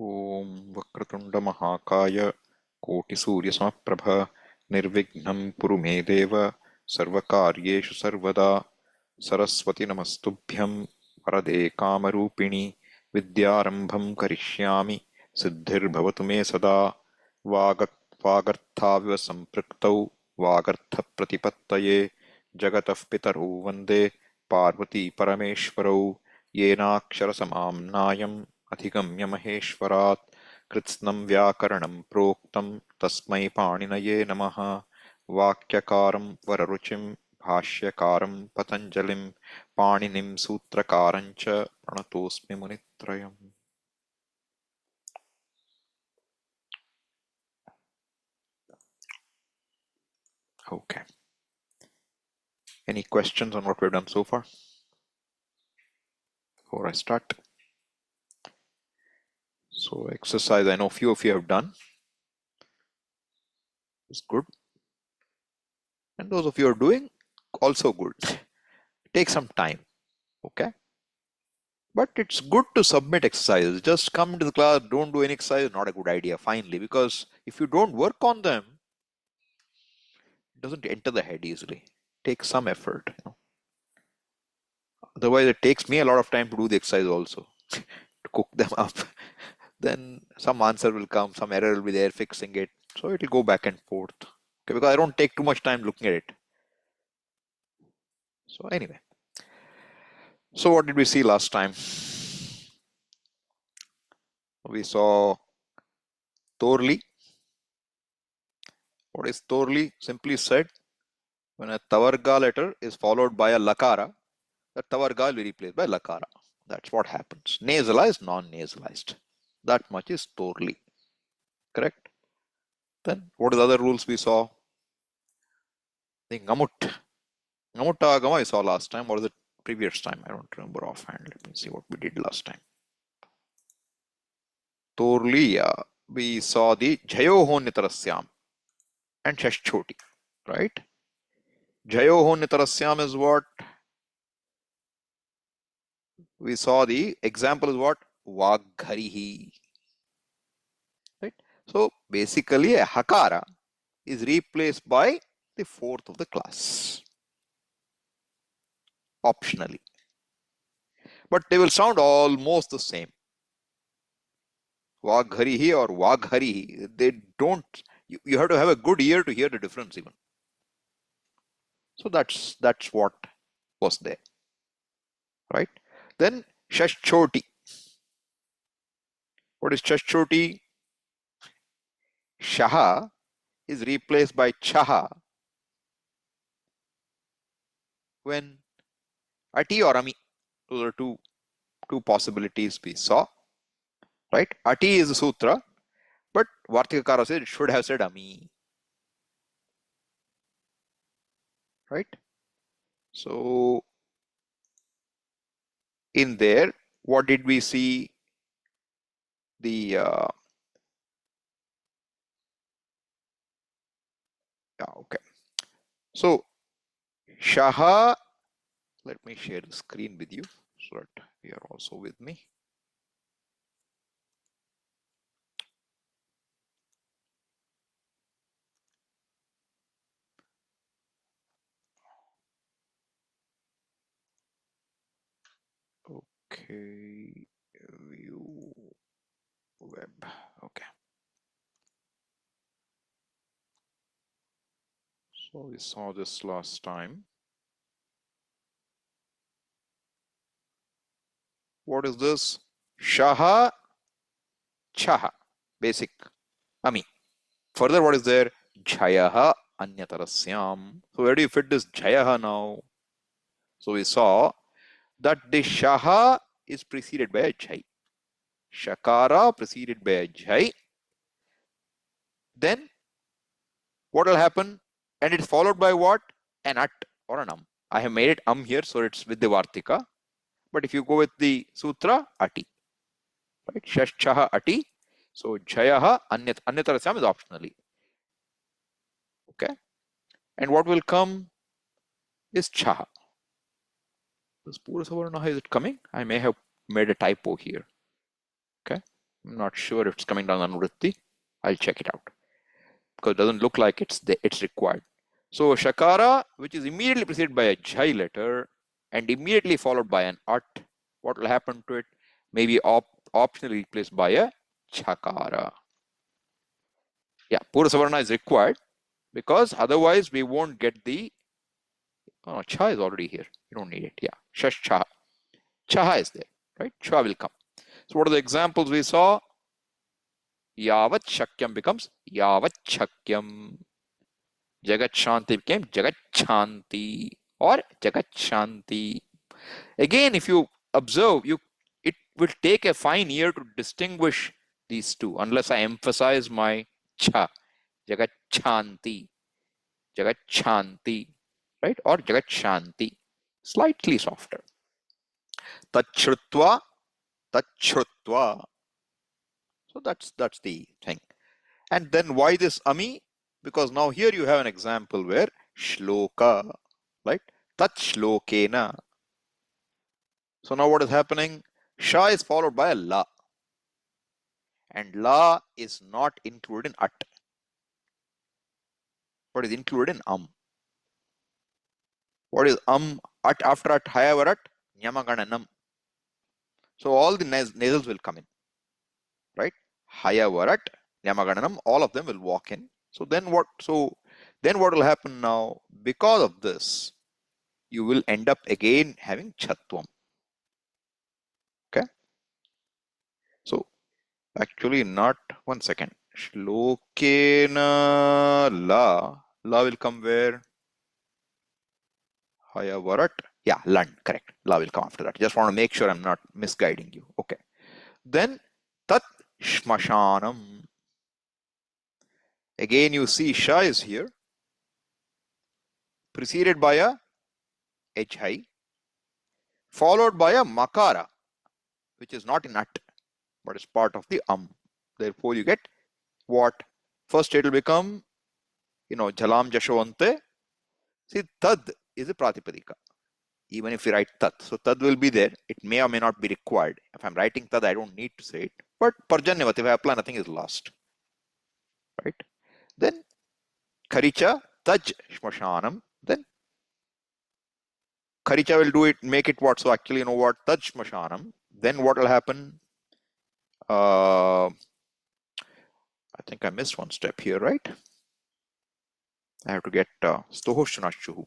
ॐ वक्रतुण्डमहाकाय कोटिसूर्यसमप्रभ निर्विघ्नं कुरु मे देव सर्वकार्येषु सर्वदा सरस्वति नमस्तुभ्यं वरदे कामरूपिणि विद्यारम्भं करिष्यामि सिद्धिर्भवतु मे सदा वागर्थाविव सम्पृक्तौ वागर्थप्रतिपत्तये जगतः पितरौ वन्दे पार्वती परमेश्वरौ येनाक्षरसमाम्नायम् अधिगम्य महेश्वरात् कृत्स्नं व्याकरणं प्रोक्तं तस्मै पाणिनये नमः। वाक्यकारं वररुचिं भाष्यकारं पतञ्जलिं पाणिनिं सूत्रकारं च प्रणतोऽस्मि मुनित्रयम्। Okay. Any questions on what we've done so far before I start? So exercise, I know few of you have done. It's good. And those of you who are doing, also good. Take some time. Okay. But it's good to submit exercises. Just come into the class, don't do any exercise, not a good idea, finally. Because if you don't work on them, it doesn't enter the head easily. Take some effort. Otherwise, it takes me a lot of time to do the exercise also, to cook them up. Then some answer will come, some error will be there, fixing it. So it will go back and forth. Okay, because I don't take too much time looking at it. So anyway. So what did we see last time? We saw Torli. What is Torli? Simply said, when a Tavarga letter is followed by a Lakara, the Tavarga will be replaced by Lakara. That's what happens. Nasalized, non-nasalized. That much is Torli. Correct? Then what are the other rules we saw? The Ngamut. Ngamutta Agama we saw last time. What was it previous time? I don't remember offhand. Let me see what we did last time. Torliya, we saw the Jayoho Nitarasyam and Shashchoti, right? Jayoho Nitarasyam is what? We saw the example is what? Vagharihi. Right? So basically a Hakara is replaced by the fourth of the class, optionally. But they will sound almost the same. Vagharihi or Vagharihi, they don't, you have to have a good ear to hear the difference even. So that's what was there, right? Then Shashchoti. What is Shashchoti? Shaha is replaced by Chaha when Ati or Ami. Those are two possibilities we saw, right? Ati is the sutra, but Vartikakara said it should have said Ami, right? So in there, what did we see? The yeah, okay. So Shaha, let me share the screen with you so that you are also with me. Okay, view web. Okay. So we saw this last time. What is this? Shaha, Chaha, basic. Ami. Further, what is there? Jayaha, Anyatarasyam. So where do you fit this Jayaha now? So we saw that the Shaha is preceded by a Jai. Shakara preceded by a Jai. Then what will happen? And it's followed by what? An At or an I have made it here, so it's with the Vartika. But if you go with the Sutra, Ati. Right? Shashchaha Ati. So Jayaha, Anyatarasyam is optionally. Okay. And what will come is Chaha. This Pura Savarna, is it coming? I may have made a typo here. Okay. I'm not sure if it's coming down on Vritti. I'll check it out because it doesn't look like it's required. So Shakara, which is immediately preceded by a Jhai letter and immediately followed by an At, what will happen to it? Maybe optionally replaced by a Chakara. Yeah, Pura Savarna is required because otherwise we won't get the, oh, Cha is already here. You don't need it. Yeah, Shash Cha. Chaha is there, right? Cha will come. So what are the examples we saw? Yavat Shakyam becomes Yavat Shakyam. Jagat Shanti became Jagat Shanti or Jagat Shanti. Again, if you observe, it will take a fine ear to distinguish these two unless I emphasize my cha. Jagat Shanti, Jagat Shanti, right? Or Jagat Shanti. Slightly softer. Tachrutva, Tachrutva. So that's the thing. And then why this ami? Because now here you have an example where shloka, right? Tat shlokena. So now what is happening? Sha is followed by a la. And la is not included in at, but is included in. What is at after at, however at, nyamagananam. So all the nasals will come in, right? However at, nyamagananam, all of them will walk in. So then what? So then what will happen now? Because of this, you will end up again having chatvam. Okay. So actually not, one second. Shlokena la. La will come where? Hayavarat. Yeah, Lund, correct. La will come after that. Just want to make sure I'm not misguiding you. Okay. Then Tat Shmashanam. Again, you see Sha is here, preceded by a H followed by a Makara, which is not in At, but is part of the Therefore, you get what? First, it will become, Jalam Jashwante. See, Tad is a Pratipadika. Even if you write Tat. So Tad will be there. It may or may not be required. If I'm writing Tad, I don't need to say it. But Parjanyavat, if I apply, nothing is lost. Right? Then Karicha, Taj Shmashanam. Then Karicha will do it, make it what? So actually, you know what? Taj Shmashanam. Then what will happen? I think I missed one step here, right? I have to get Stohoshtanashuhu.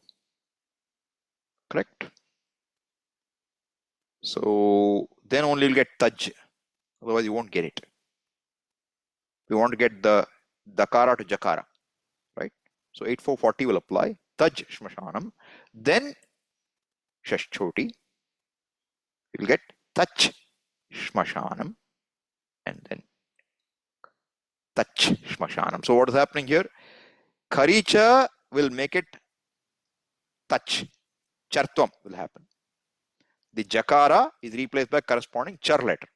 Correct? So then only you'll get Taj. Otherwise, you won't get it. We want to get the Dakara to Jakara, right? So 8440 will apply. Taj Shmashanam. Then Shashchoti. You'll get Tach Shmashanam. And then Tach Shmashanam. So what is happening here? Karicha will make it Tach. Chartvam will happen. The Jakara is replaced by corresponding Char letter.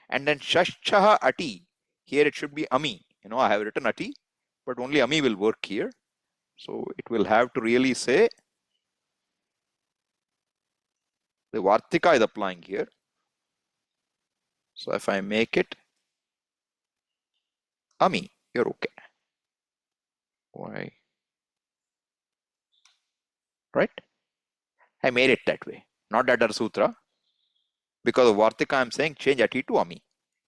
And then Shashchaha Ati. Here it should be Ami. I have written Ati, but only Ami will work here. So it will have to really say the Vartika is applying here. So if I make it Ami, you're okay. Why? Right? I made it that way. Not that our sutra. Because of Vartika, I'm saying change Ati to Ami.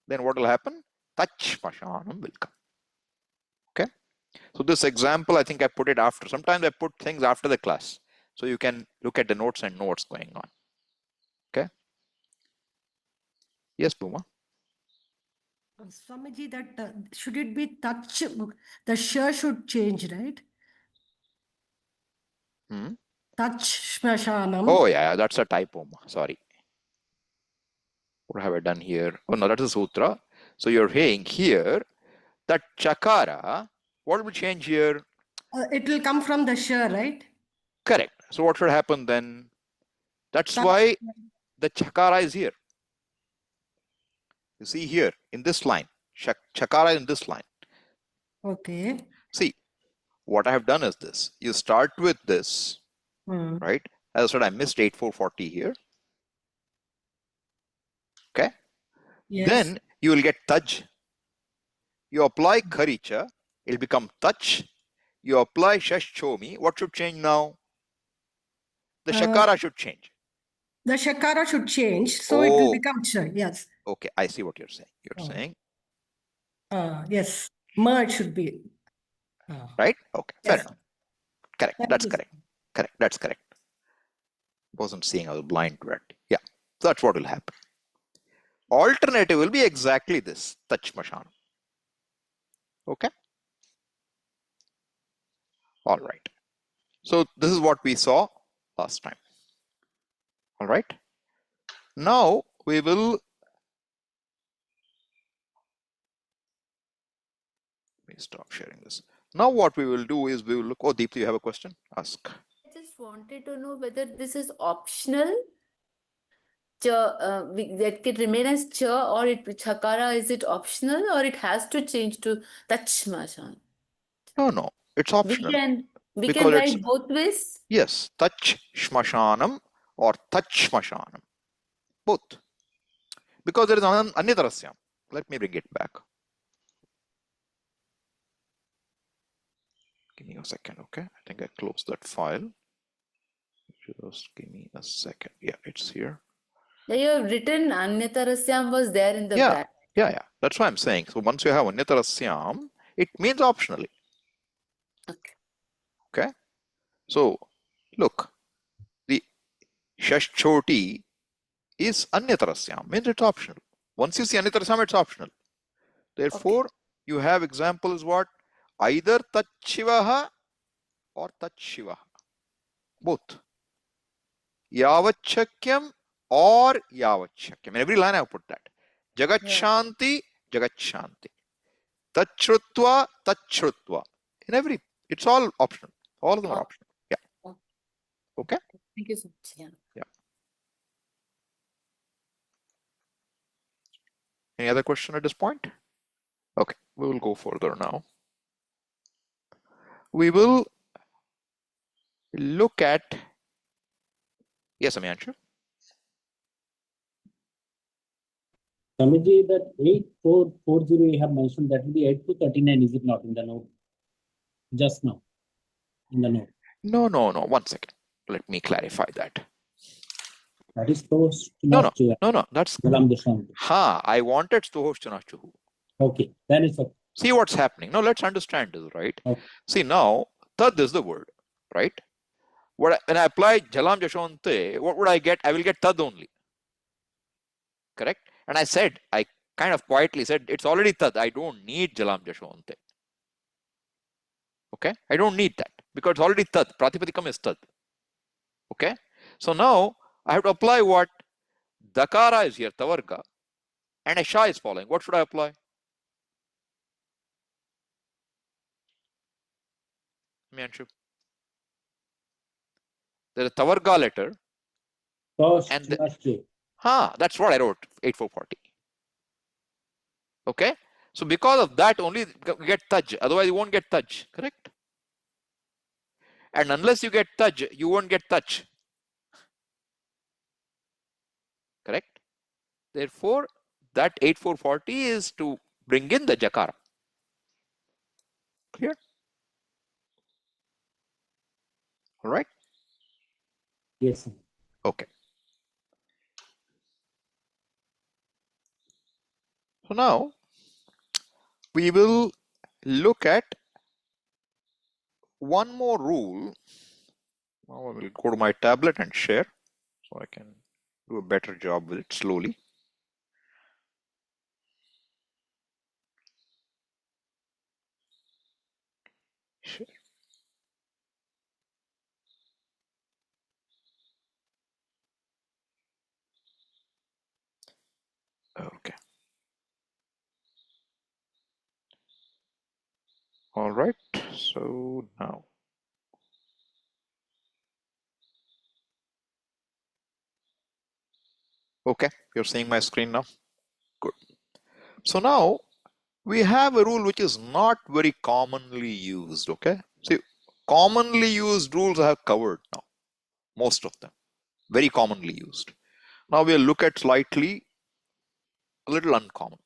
Then what will happen? Tach Mashanam will come. Okay. So this example, I think I put it after. Sometimes I put things after the class. So you can look at the notes and know what's going on. Okay. Yes, Puma. Swamiji, that should it be touch? The sh should change, right? Touch Shmashanam. Oh, yeah, that's a typo. Sorry. What have I done here? Oh, no, that's a sutra. So you're saying here that Chakara, what will change here? It will come from the sh, right? Correct. So what should happen then? That's Touch. why the Chakara is here. You see here in this line, Chakara in this line. Okay. See, what I have done is this. You start with this, right? As I said, I missed 8440 here. Okay. Yes. Then you will get taj. You apply karicha, it'll become touch. You apply shashchomi, what should change now? The shakara should change. The shakara should change, so it will become ch. Yes. Okay, I see what you're saying. You're saying, yes, ma should be. right? Okay, fair Yes. enough. Correct. Thank That's you. correct. Correct. That's correct. Wasn't seeing, I was blind to it. Yeah, so that's what will happen. Alternative will be exactly this, touch mashan. Okay. All right. So this is what we saw last time. All right. Now we will. Let me stop sharing this. Now what we will do is we will look. Oh, Deepthi, you have a question? Ask. I just wanted to know whether this is optional. That can remain as ch, or it chakara, is it optional, or it has to change to touch mashan? No, it's We optional can because it's write both ways. yes, touch shmashanam or touch shmashanam, both. Because there is anyatarasyam. Let me bring it back. Give me a second, okay? I think I closed that file. Just give me a second. Yeah, it's here. Yeah, you have written Anyatarasyam was there in the bracket. Yeah. That's what I'm saying. So once you have anyatarasyam, it means optionally. Okay. So look, the shashchoti is anyatarasyam, means it's optional. Once you see anyatarasyam, it's optional. Therefore, you have examples what? Either tachivaha or tachivaha. Both. Yavachakyam or yavachakyam. In every line I have put that. Jagat Shanti, Jagat Shanti. Tachrutva, Tachrutva. In every, it's all optional. All of them are optional. Yeah. Okay. Thank you so much. Yeah. Any other question at this point? Okay, we will go further now. We will look at, yes, Amyanshu. Swamiji, that 8440 you have mentioned, that will be 8 to 39, is it not in the note? Just now, in the note. No. 1 second. Let me clarify that. That is toast. No. That's I wanted Stohoshchanachuhu. Okay, then it's okay. See what's happening. Now let's understand this, right? Okay. See now, tad is the word, right? When I apply Jalam Jashonte, what would I get? I will get tad only. Correct? And I said, I kind of quietly said, it's already tad. I don't need Jalam Jashonte. Okay? I don't need that because it's already tad. Pratipadikam is tad. Okay? So now I have to apply what? Dakara is here, tavarga, and a sha is following. What should I apply? Mianshu. There's a tavarga letter. And that's what I wrote, 8440. Okay? So because of that only you get taj. Otherwise you won't get taj. Correct? And unless you get taj, you won't get touch. Correct? Therefore, that 8440 is to bring in the jakara. Clear? All right? Yes. Okay. So now we will look at one more rule. Now I will go to my tablet and share so I can do a better job with it slowly. Share. Okay. All right. So now. Okay, you're seeing my screen now. Good. So now we have a rule which is not very commonly used. Okay. See, commonly used rules I have covered now. Most of them. Very commonly used. Now we'll look at slightly a little uncommon.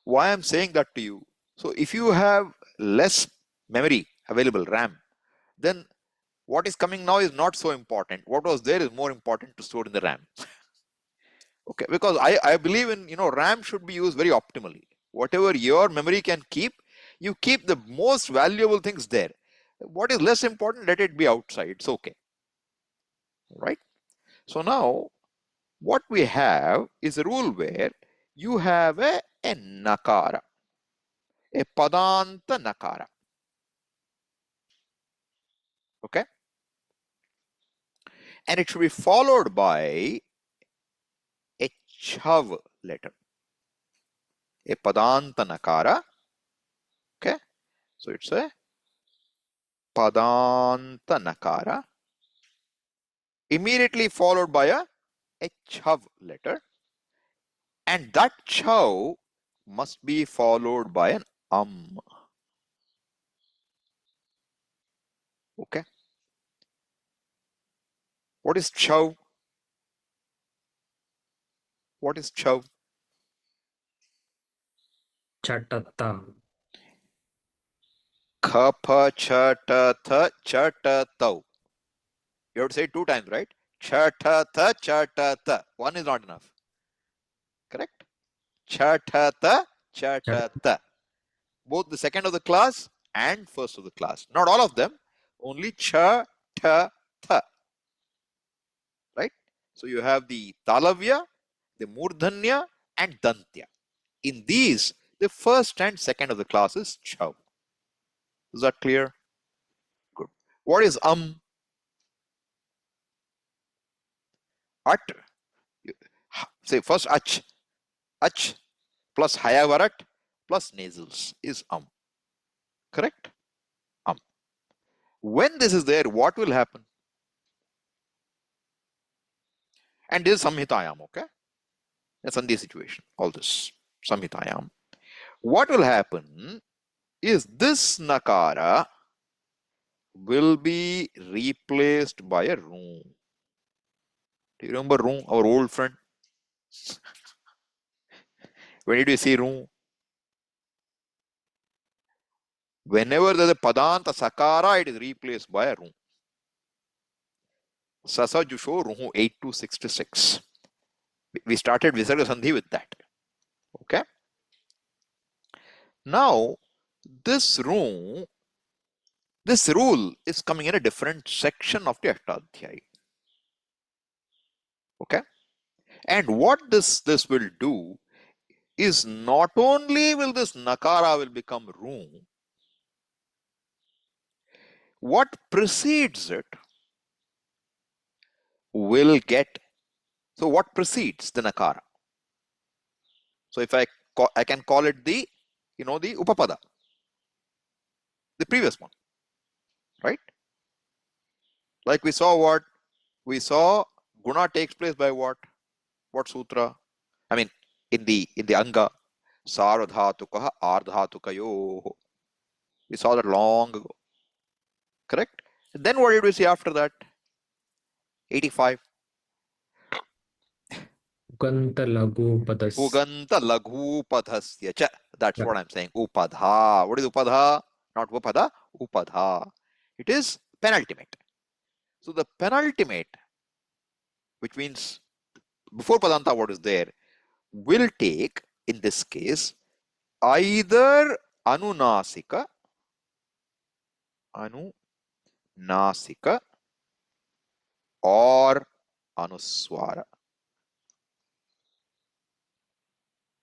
Why I'm saying that to you? So if you have less memory available, RAM, then what is coming now is not so important. What was there is more important to store in the RAM. Okay, because I believe in, RAM should be used very optimally. Whatever your memory can keep, you keep the most valuable things there. What is less important, let it be outside. It's okay. Right? So now what we have is a rule where you have a nakara, a padanta nakara. Okay? And it should be followed by a chav letter, a padanta nakara. Okay? So it's a padanta nakara, immediately followed by a chav letter, and that chav must be followed by an Okay? What is chav? What is chav? Chatata. Kha pha cha ta tha cha ta tau. You have to say it 2 times, right? Cha ta tha cha ta ta. One is not enough. Correct? Cha ta ta cha ta ta. Both the second of the class and first of the class. Not all of them. Only cha ta tha. Right? So you have the talavya, the murdhanya, and dantya. In these, the first and second of the class is chav. Is that clear? Good. What is At. Say first ach. Ach plus hayavarat plus nasals is Correct? When this is there, what will happen? And this is samhitayam, okay? A sandhi situation, all this samhitayam. What will happen is this nakara will be replaced by a room. Do you remember room, our old friend? When did we see room? Whenever there's a padanta sakara, it is replaced by a room. Sasa Jusho Ruhu 8266. We started Visarga Sandhi with that. Okay. Now, this rule is coming in a different section of the Ashtadhyayi. Okay. And what this will do is not only will this nakara will become room, what precedes it will get. So what precedes the nakara? So if I can call it the upapada, the previous one, right? Like we saw what? We saw guna takes place by what? What sutra? I mean, in the anga, sarvadhatukaha ardhatukayo. We saw that long ago. Correct? And then what did we see after that? 85. Uganta Lagu Padas. Uganta laghu padhasya cha. That's what I'm saying. Upadha. What is upadha? Not upadha. Upadha. It is penultimate. So the penultimate, which means before padanta what is there, will take, in this case, either anunasika or anuswara.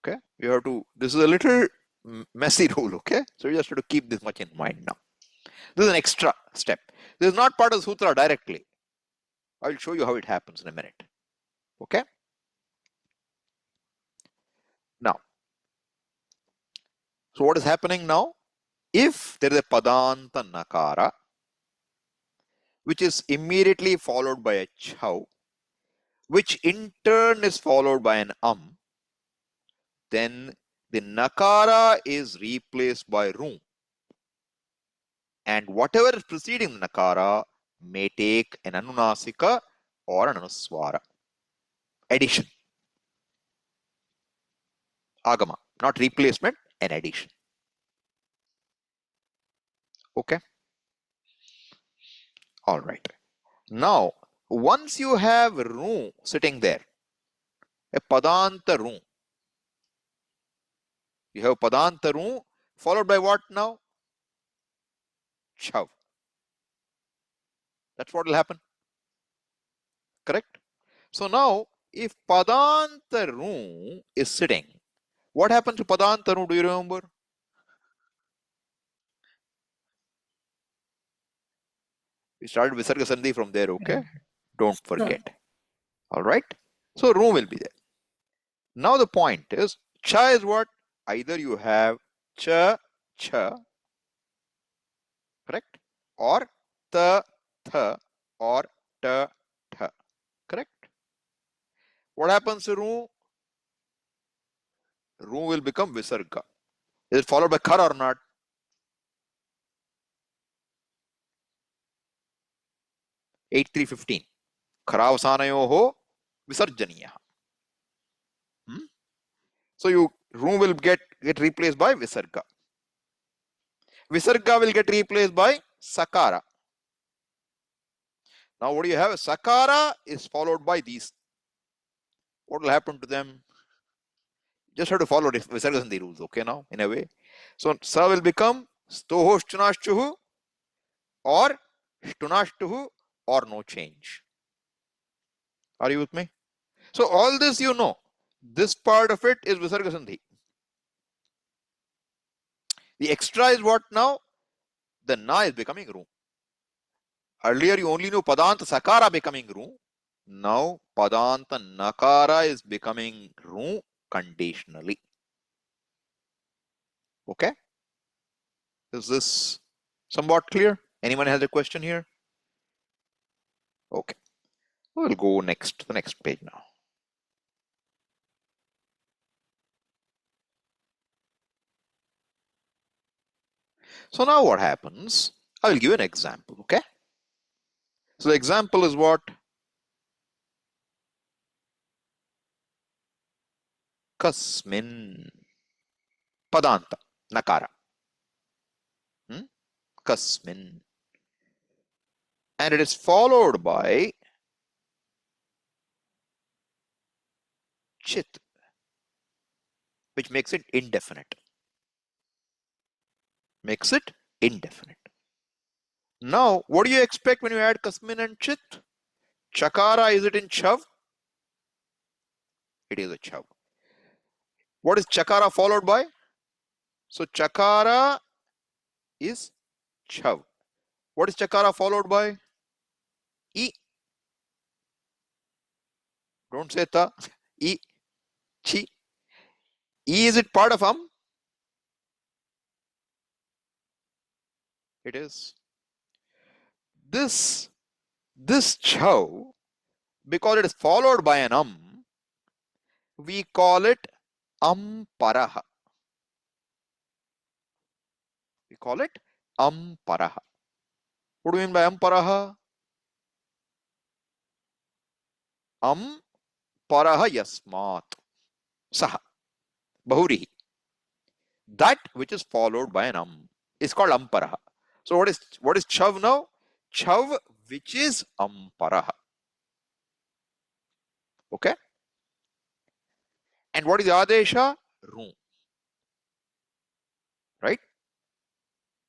Okay, you have to, this is a little messy rule, okay? So you just have to keep this much in mind now. This is an extra step. This is not part of the sutra directly. I will show you how it happens in a minute. Okay? Now, so what is happening now? If there is a padanta nakara, which is immediately followed by a chau, which in turn is followed by an then the nakara is replaced by room. And whatever is preceding the nakara may take an anunasika or an anuswara. Addition. Agama. Not replacement, an addition. Okay. All right. Now, once you have ru sitting there, a padanta ru, you have padanta ru followed by what now? Chav. That's what will happen. Correct? So now, if padanta ru is sitting, what happened to padanta ru? Do you remember? We started Visarga Sandhi from there, okay? Don't forget. All right? So ru will be there. Now the point is, cha is what? Either you have cha, cha, correct? Or ta, tha, or ta, tha, correct? What happens to ru? Ru will become visarga. Is it followed by kar or not? Eight 315. Karavasanayoho visarjaniya. So you ru will get replaced by visarga. Visarga will get replaced by sakara. Now what do you have? Sakara is followed by these. What will happen to them? Just have to follow Visarga Sandhi rules, okay, now, in a way. So sa will become stoho shtunashtuhu or shtunashtuhu or no change. Are you with me? So all this you know. This part of it is Visarga Sandhi. The extra is what now? The na is becoming ru. Earlier you only knew padanta sakara becoming ru. Now padanta nakara is becoming ru conditionally. Okay? Is this somewhat clear? Anyone has a question here? Okay. We'll go next to the next page now. So now what happens? I will give you an example, okay? So the example is what? Kasmin. Padanta. Nakara. Kasmin. And it is followed by chit, which makes it indefinite. Makes it indefinite. Now, what do you expect when you add kasmin and chit? Chakara, is it in chav? It is a chav. What is chakara followed by? So chakara is chav. What is chakara followed by? E. Don't say ta. E. Chi. E, is it part of It is. This chav, because it is followed by an we call it paraha. We call it paraha. What do you mean by paraha? Paraha yasmat saha bahurihi. That which is followed by an is called paraha. So what is chav now? Chav which is paraha. Okay? And what is adesha? Ru. Right?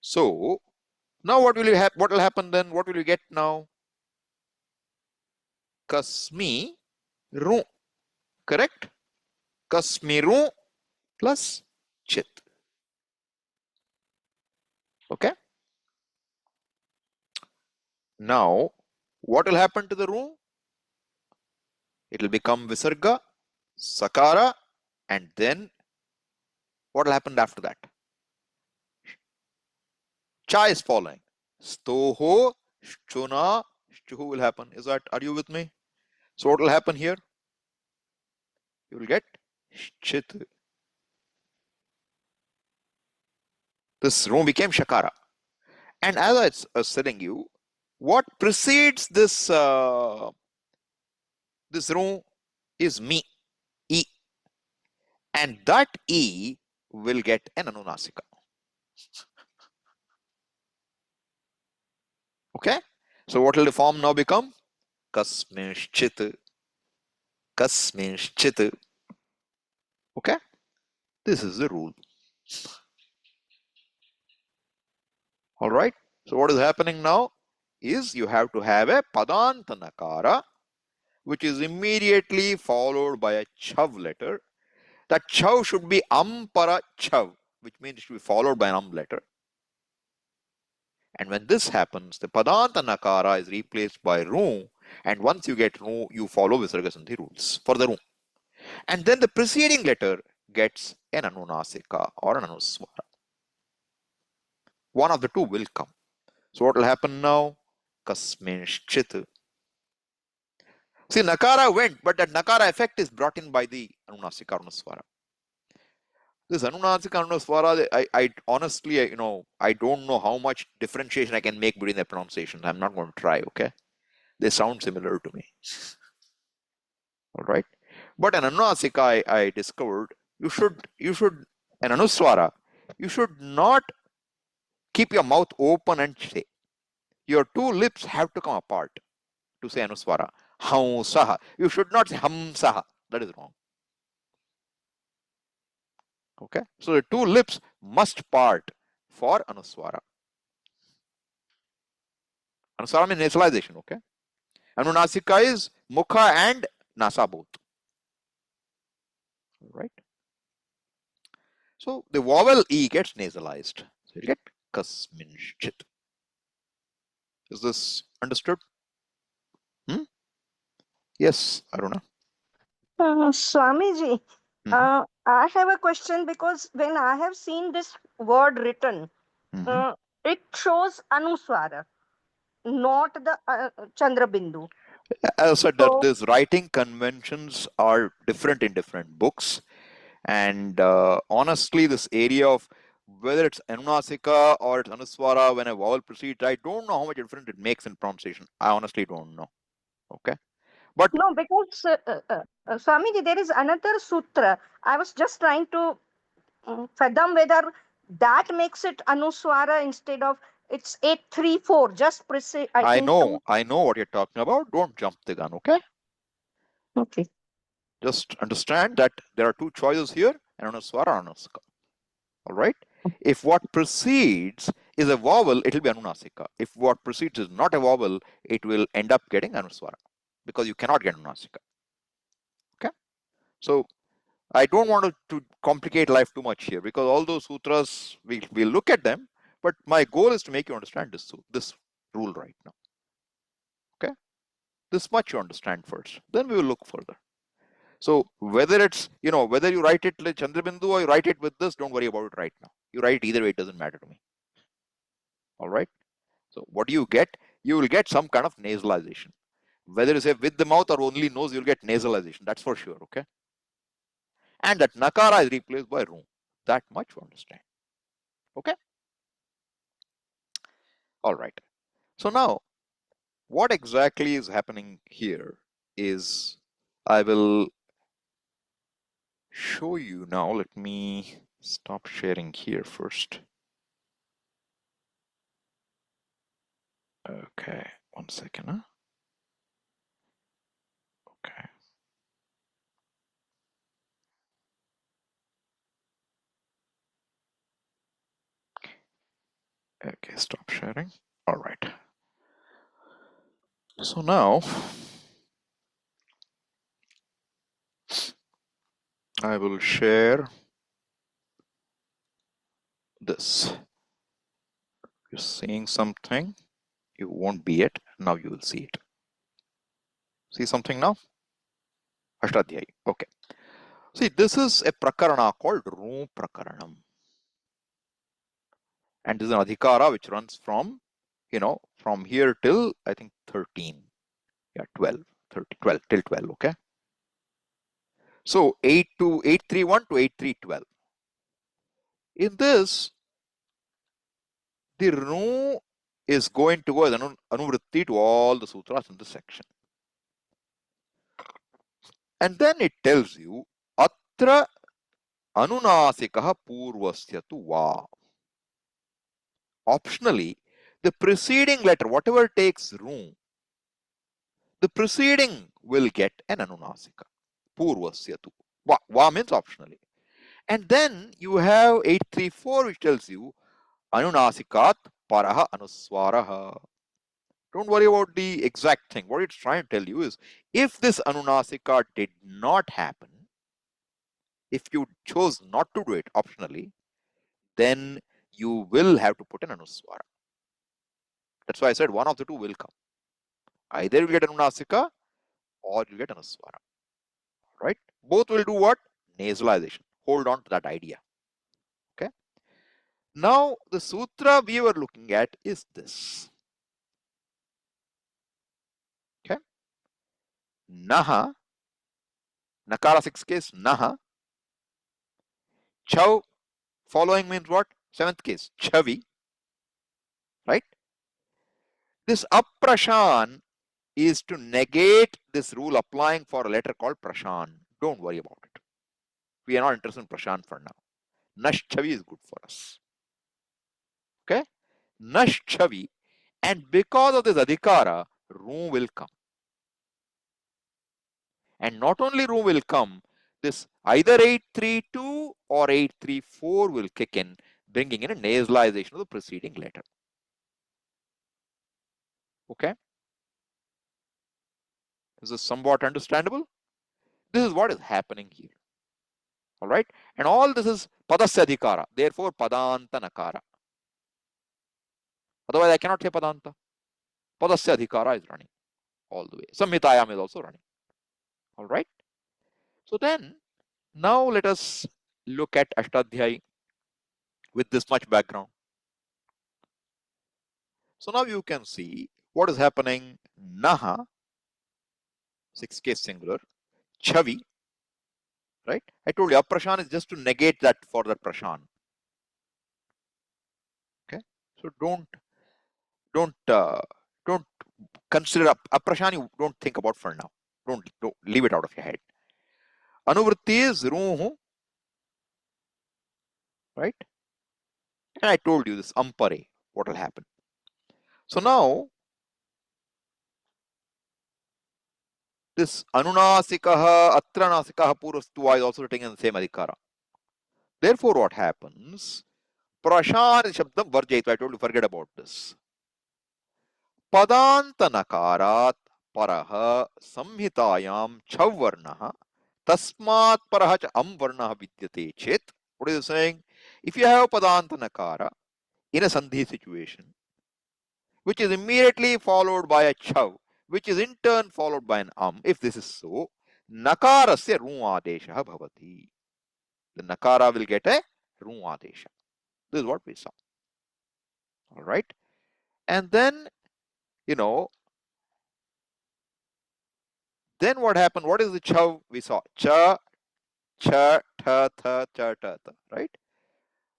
So now what will happen then? What will you get now? Kasmi ru. Correct? Kasmi ru plus chit. Okay? Now, what will happen to the ru? It will become visarga, sakara, and then what will happen after that? Cha is following. Stoho, shchuna, shchuhu will happen. Are you with me? So what will happen here? You will get chit. This ru became shakara. And as I was telling you, what precedes this ru is me, e. And that E will get an Anunasika. Okay? So what will the form now become? Kasminshchit. Kasminshchit. Okay? This is the rule. All right? So what is happening now is you have to have a Padanta Nakara, which is immediately followed by a Chav letter. That Chav should be Ampara Chav, which means it should be followed by an letter. And when this happens, the Padanta Nakara is replaced by Ru, and once you get Ru, you follow Visarga Sandhi rules for the Ru. And then the preceding letter gets an Anunasika or an Anuswara. One of the two will come. So what will happen now? Kasminshchit. See, Nakara went, but that Nakara effect is brought in by the Anunasika or Anuswara. This Anunasika Anuswara, I honestly, I don't know how much differentiation I can make between the pronunciations. I'm not going to try, okay? They sound similar to me. All right. But an Anunasika, I discovered, you should, an Anuswara, you should not keep your mouth open and say. Your two lips have to come apart to say Anuswara. Hamsaha. You should not say Hamsaha. That is wrong. Okay. So the two lips must part for Anuswara. Anuswara means nasalization. Okay. Anunasika is Mukha and Nasa both. Right. So the vowel E gets nasalized. So you get Kasminshchit. Is this understood? Yes, Aruna. Swamiji, Mhm. I have a question because when I have seen this word written, Mhm. it shows Anuswara, not the Chandra Bindu. As I said, that So, these writing conventions are different in different books. And honestly, this area of whether it's Anunasika or it's Anuswara when a vowel precedes, I don't know how much difference it makes in pronunciation. I honestly don't know. Okay. But no, because Swamiji, there is another sutra. I was just trying to fathom whether that makes it Anuswara instead of it's 834. Just precise, I I think know, so. I know what you're talking about. Don't jump the gun, okay? Okay. Just understand that there are two choices here, Anuswara or Anusika. All right. If what precedes is a vowel, it will be Anunasika. If what precedes is not a vowel, it will end up getting Anuswara because you cannot get Anunasika. Okay. So I don't want to complicate life too much here because all those sutras, we'll look at them, but my goal is to make you understand this rule right now. Okay. This much you understand first, then we will look further. So whether it's, whether you write it like Chandrabindu or you write it with this, don't worry about it right now. You write it either way, it doesn't matter to me. All right. So what do you get? You will get some kind of nasalization. Whether you say with the mouth or only nose, you'll get nasalization. That's for sure. Okay. And that nakara is replaced by ru. That much you understand. Okay. All right. So now, what exactly is happening here is I will show you now. Let me stop sharing here first. Okay, 1 second. Huh? Okay. Okay, stop sharing. All right. So now I will share this. You're seeing something, you won't be it. Now you will see it. See something now? Ashtadhyayi. Okay. See, this is a prakarana called Ru Prakaranam. And this is an adhikara which runs from, from here till I think 13. Yeah, 12, 30, 12 till 12. Okay. So 831 to 8312. In this, the Ru is going to go as anuvritti to all the sutras in this section. And then it tells you, Atra Anunasikah purvasya tu va. Optionally, the preceding letter, whatever takes room, the preceding will get an anunasika. Purvasya tu. Va, va means optionally. And then you have 834, which tells you anunasikat paraha anuswaraha. Don't worry about the exact thing. What it's trying to tell you is, if this anunasika did not happen, if you chose not to do it optionally, then you will have to put an anuswara. That's why I said one of the two will come. Either you get anunasika or you get anuswara. Right? Both will do what? Nasalization. Hold on to that idea. Okay. Now the sutra we were looking at is this. Okay. Naha. Nakara 6 case. Naha. Chav. Following means what? 7th case. Chavi. Right? This aprashan is to negate this rule applying for a letter called prashan. Don't worry about it. We are not interested in prashan for now. Nash chavi is good for us. Okay? Nash chavi. And because of this adhikara, room will come. And not only room will come, this either 832 or 834 will kick in, bringing in a nasalization of the preceding letter. Okay? Is this somewhat understandable? This is what is happening here. All right? And all this is padasya adhikara. Therefore, padanta nakara. Otherwise, I cannot say padanta. Padasya adhikara is running all the way. Samhitayam is also running. All right? So then, now let us look at Ashtadhyayi with this much background. So now you can see what is happening. Naha, 6 case singular, chavi, right? I told you aprashan is just to negate that for that prashan. Okay, so don't consider aprashan. You don't think about for now. Don't leave it out of your head. Anuvritti is ruhu, right? And I told you this ampare, what will happen. So now this anunasikaha, atranasikaha purvastva is also taken in the same adhikara. Therefore, what happens? Prashan shabdam varjayitva. I told you, forget about this. Padanta nakarat paraha samhitayam chavarnaha tasmat paraha cha amvarnaha vidyate chet. What is it saying? If you have padanta nakara in a sandhi situation, which is immediately followed by a chav, which is in turn followed by an if this is so, nakarasya ru adesha bhavati. The nakara will get a ru adesha. This is what we saw. All right. And then, then what happened? What is the chav we saw? Cha, cha, tha, tha, cha, ta, tha, right?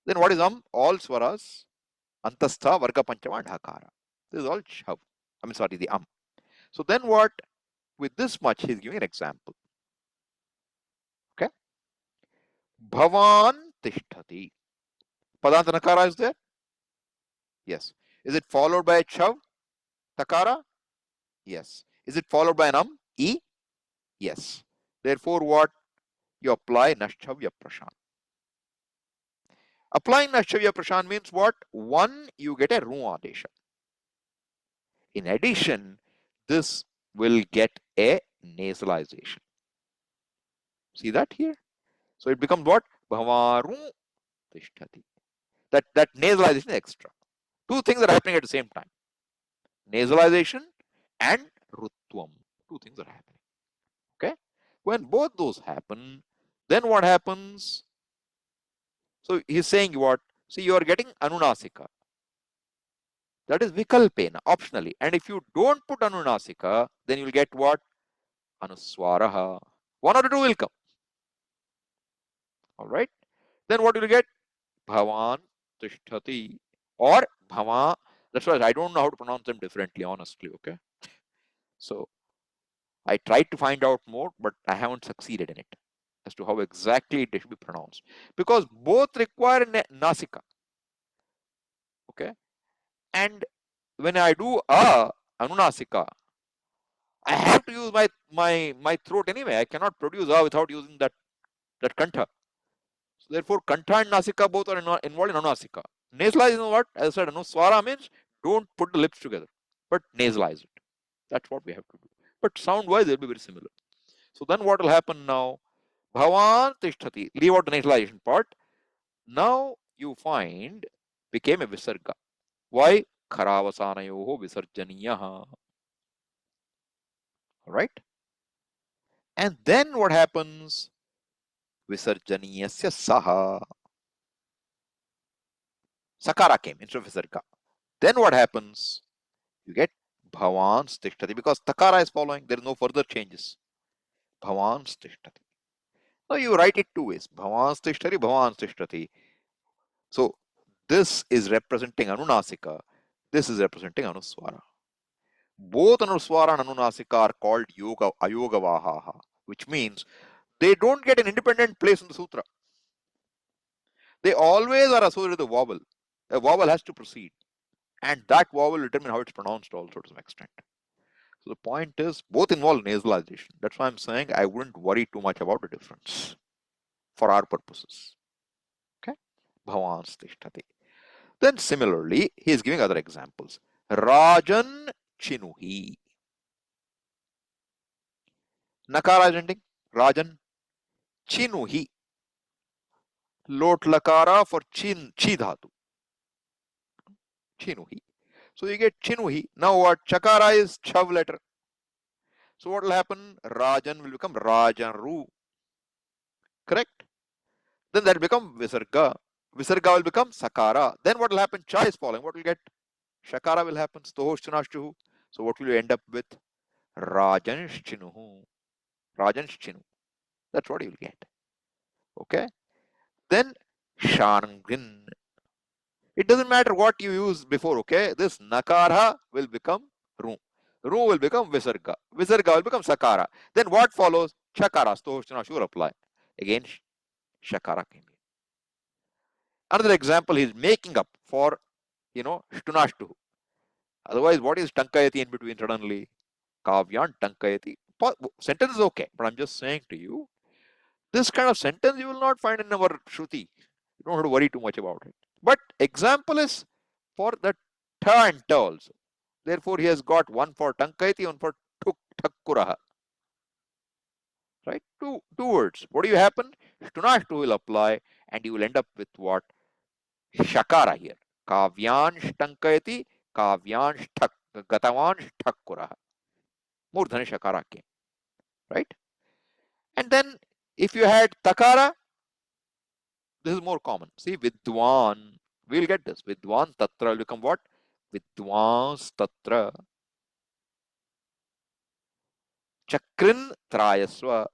Then what is all swaras, antastha, varga, panchama, and hakara. This is all chav. Sorry, the So then what? With this much, he's giving an example. Okay. Bhavan tishtati. Padanta nakara is there? Yes. Is it followed by a chav? Takara? Yes. Is it followed by an E? Yes. Therefore, what? You apply Naschavya Prashan. Applying Naschavya Prashan means what? One, you get a Ru Adesha. In addition, this will get a nasalization. See that here? So it becomes what? Bhavaru Tishtati. That nasalization is extra. Two things are happening at the same time. Nasalization and Rutvam. Two things are happening. Okay? When both those happen, then what happens? So he's saying what? See, you are getting Anunasika. That is vikalpena, optionally. And if you don't put Anunasika, then you will get what? Anuswaraha. One or two will come. All right. Then what will you get? Bhavan Tishtati or Bhava. That's why I don't know how to pronounce them differently, honestly. Okay. So I tried to find out more, but I haven't succeeded in it. as to how exactly it should be pronounced, because both require nasika. Okay, and when I do anunasika, I have to use my throat anyway. I cannot produce without using that kantha. So therefore, kantha and nasika both are involved in anunasika. Nasalize is what? As I said, swara means don't put the lips together, but nasalize it. That's what we have to do. But sound-wise, they'll be very similar. So then what will happen now? Bhavan tishtati. Leave out the nasalization part. Now you find became a visarga. Why? Kharavasanayoho visarjaniyaha. Right? And then what happens? Visarjaniyasya saha. Sakara came instead of visarga. Then what happens? You get bhavan tishtati, because takara is following. There is no further changes. Bhavan tishtati. Now you write it two ways. Bhavan tishtati, bhavan tishtati. So this is representing anunasika. This is representing anuswara. Both anuswara and anunasika are called yoga ayogavahaha, which means they don't get an independent place in the sutra. They always are associated with a vowel. A vowel has to proceed, and that vowel will determine how it's pronounced also to some extent. So the point is, both involve nasalization. That's why I'm saying I wouldn't worry too much about the difference for our purposes. Okay, bhavan tishtati. Then similarly, he is giving other examples. Rajan chinuhi. Nakara is ending. Rajan chinuhi. Lot lakara for chin, chi dhatu. Chinuhi. So you get chinuhi. Now what? Chakara is chav letter. So what will happen? Rajan will become rajanru. Correct? Then that will become visarga. Visarga will become sakara. Then what will happen? Cha is following. What will get? Shakara will happen. Stohoshtunashtuhu. So what will you end up with? Rajanshchinuhu. Rajanshchinu. That's what you will get. Okay. Then Shangin. It doesn't matter what you use before. Okay. This Nakara will become Ru. Ru will become Visarga. Visarga will become Sakara. Then what follows? Chakara. Stohoshchana sure apply. Again, Shakara came in. Another example he's making up for, Shtunashtu. Otherwise, what is Tankayati in between suddenly? Kavyan Tankayati. Sentence is okay, but I'm just saying to you, this kind of sentence you will not find in our Shruti. You don't have to worry too much about it. But example is for the ta and ta also. Therefore, he has got one for Tankayati, one for Thakkuraha. Right? Two words. What do you happen? Shtunashtu will apply, and you will end up with what? Shakara here. Kavyansh Tankayati, Kavyansh Gatavansh Thakkuraha. Murdhani Shakara came. Right? And then if you had Takara, this is more common. See, Vidwan, we'll get this. Vidwan Tatra will become what? Vidwans Tatra. Chakrin Trayasva.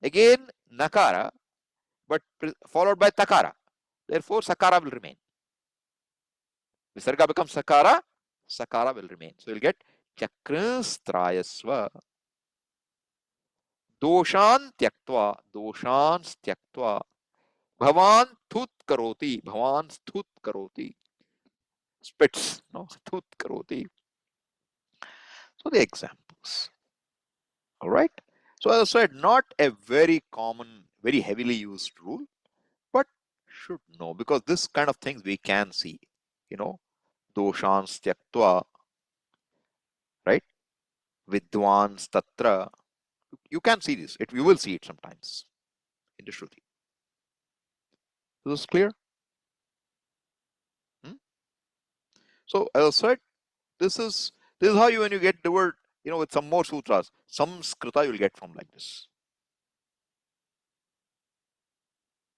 Again, Nakara, but followed by Takara. Therefore, Sakara will remain. Visarga becomes Sakara, Sakara will remain. So you'll get Chakrin Trayasva. Doshan Tyaktva, Doshan Tyaktva. Bhavan Thut Karoti, Bhavan Thut Karoti. Spits, no? Thut Karoti. So the examples. All right. So as I said, not a very common, very heavily used rule, but should know, because this kind of things we can see, doshans tyaktva, right? Vidwans tatra. You can see this. You will see it sometimes in the Shruti. Is this clear? So as I said, this is how when you get the word, with some more sutras, Samskrita you will get from like this.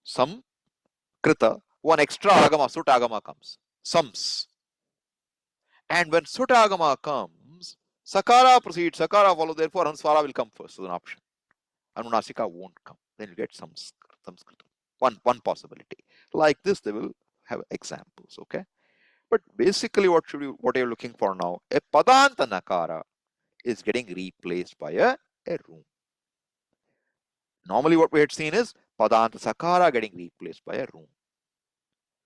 Samkrita, one extra agama, sutta agama comes. Sams. And when sutta agama comes, Sakara proceeds, Sakara follows, therefore Anuswara will come first as an option. Anunasika won't come. Then you get Samskrita. One possibility. Like this, they will have examples, okay? But basically what you're looking for now, a Padanta Nakara is getting replaced by a room. Normally what we had seen is Padanta Sakara getting replaced by a room.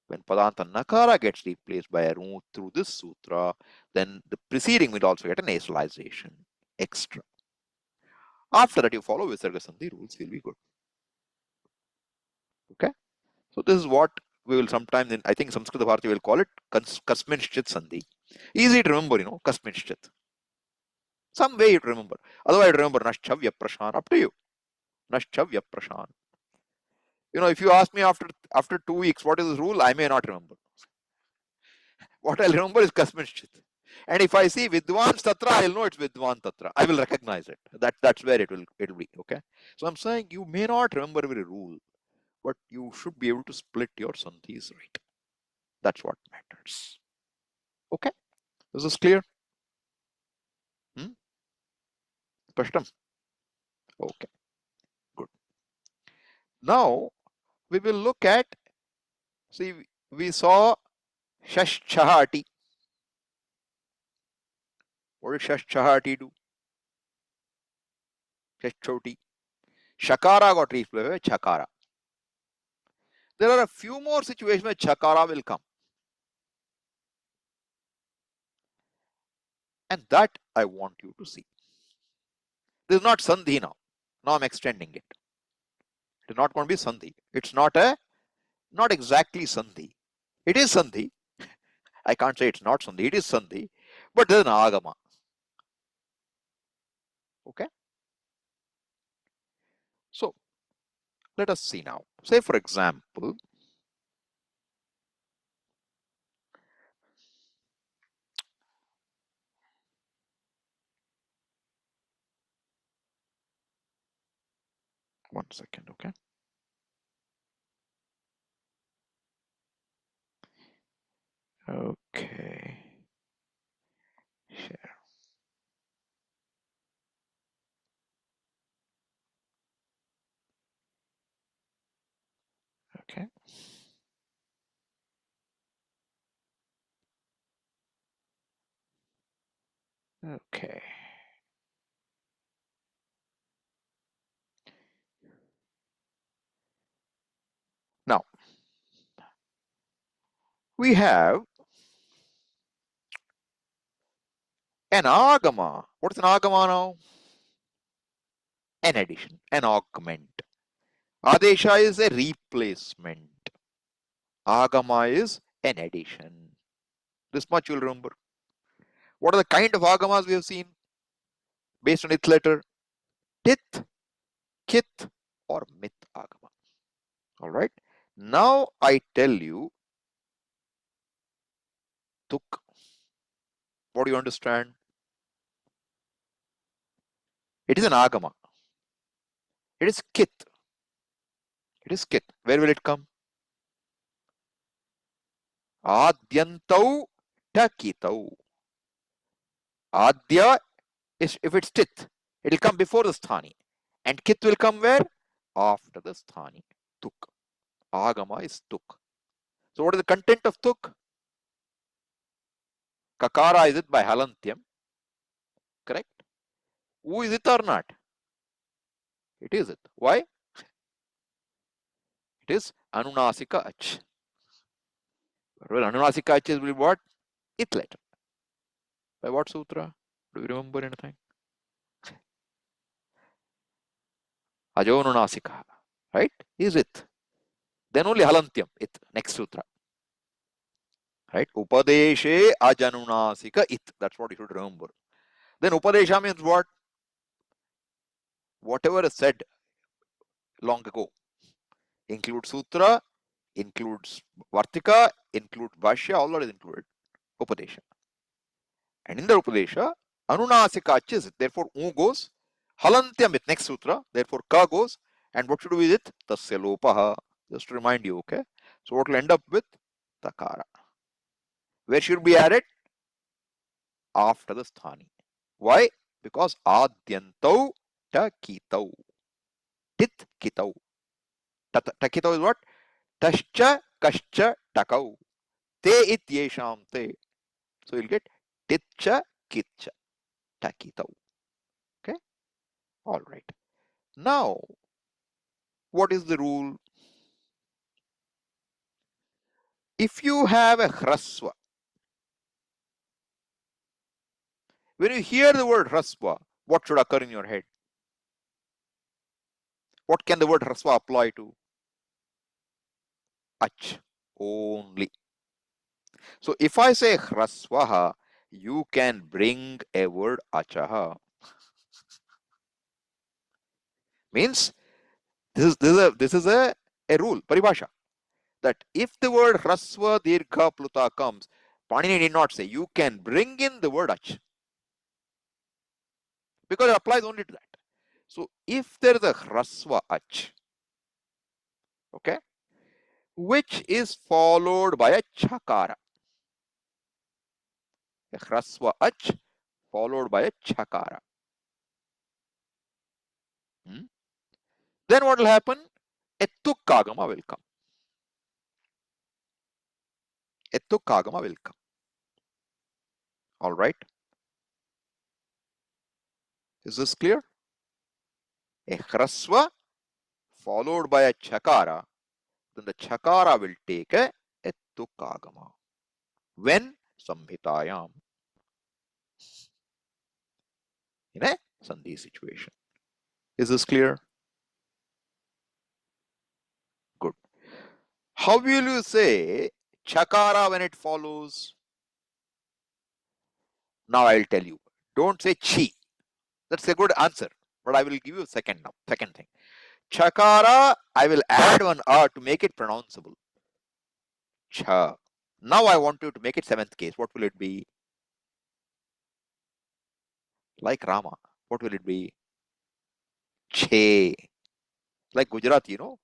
When Padanta Nakara gets replaced by a room through this sutra, then the preceding will also get a nasalization extra. After that, you follow Visarga Sandhi rules, you'll be good. Okay? So this is what we will sometimes, in I think Samskrita Bharati will call it Kasminshchit Sandhi. Easy to remember, Kasminshchit. Some way you remember. Otherwise, remember Naschavya Prashan. Up to you. Naschavya Prashan. If you ask me after 2 weeks, what is this rule? I may not remember. What I'll remember is Kasminshchit. And if I see Vidwan Tatra, I'll know it's Vidwan Tatra. I will recognize it. That's where it'll be. Okay. So I'm saying you may not remember every rule, but you should be able to split your sandhis right. That's what matters. Okay. Is this clear? Spashtam? Okay. Good. Now we will look at, see, we saw Shashchahati. What did Shashchahati do? Shashchoti. Shakara got replaced by Chakara. There are a few more situations where Chakara will come. And that I want you to see. This is not Sandhi now. Now I'm extending it. It is not going to be Sandhi. It's not exactly Sandhi. It is Sandhi. I can't say it's not Sandhi. It is Sandhi. But there's an Agama. Okay. So let us see now. Say for example, one second, okay. Okay. Share. Okay. Okay. Now we have an Agama. What's an Agama now? An addition, an augment. Adesha is a replacement. Agama is an addition. This much you'll remember. What are the kind of agamas we have seen based on its letter? Tit, kit, or mit agama. All right. Now I tell you, tuk. What do you understand? It is an agama. It is kit. It is kit. Where will it come? Adyantau takitau. Adya is, if it's tit, it will come before the sthani. And kit will come where? After the sthani. Tuk. Agama is tuk. So what is the content of tuk? Kakara is it by halantyam. Correct? Who is it or not? It is it. Why? It is Anunasika Ach. Well, Anunasika Ach is what? It letter. By what sutra? Do you remember anything? Ajonunasika. Right? Is it. Then only halantyam. It. Next sutra. Right? Upadeshe ajanunasika it. That's what you should remember. Then Upadesha means what? Whatever is said long ago. Includes sutra, includes vartika, includes bhashya, all that is included. Upadesha. And in the Upadesha, Anunasika is it. Therefore, U goes. Halantyam with next sutra. Therefore, Ka goes. And what should do with it? Tasya lopaha. Just to remind you, okay? So what will end up with? Takara. Where should be added? After the sthani. Why? Because adyantau takitau. Tit kitau. Takitau is what? Tascha kascha takau. Te it yesham te. So you'll get titcha kitcha takitau. Okay? All right. Now, what is the rule? If you have a hrasva, when you hear the word hrasva, what should occur in your head? What can the word hrasva apply to? Ach only. So if I say hrasvaha, you can bring a word achaha. Means this is a rule, paribhasha, that if the word hrasva dirgha pluta comes, Panini did not say you can bring in the word ach, because it applies only to that. So if there is a hrasva ach, okay, which is followed by a chakara, a hrasva ach followed by a chakara, then what will happen? A tukkagama will come. A tukkagama will come. All right. Is this clear? A hrasva followed by a chakara, then the chakara will take a tukkagama. When? Samhitayam. In a sandhi situation. Is this clear? Good. How will you say chakara when it follows? Now I'll tell you. Don't say chi. That's a good answer. But I will give you a second now. Second thing. Chakara, I will add one R to make it pronounceable. Cha. Now I want you to make it seventh case. What will it be? Like Rama. What will it be? Che. Like Gujarati, you know?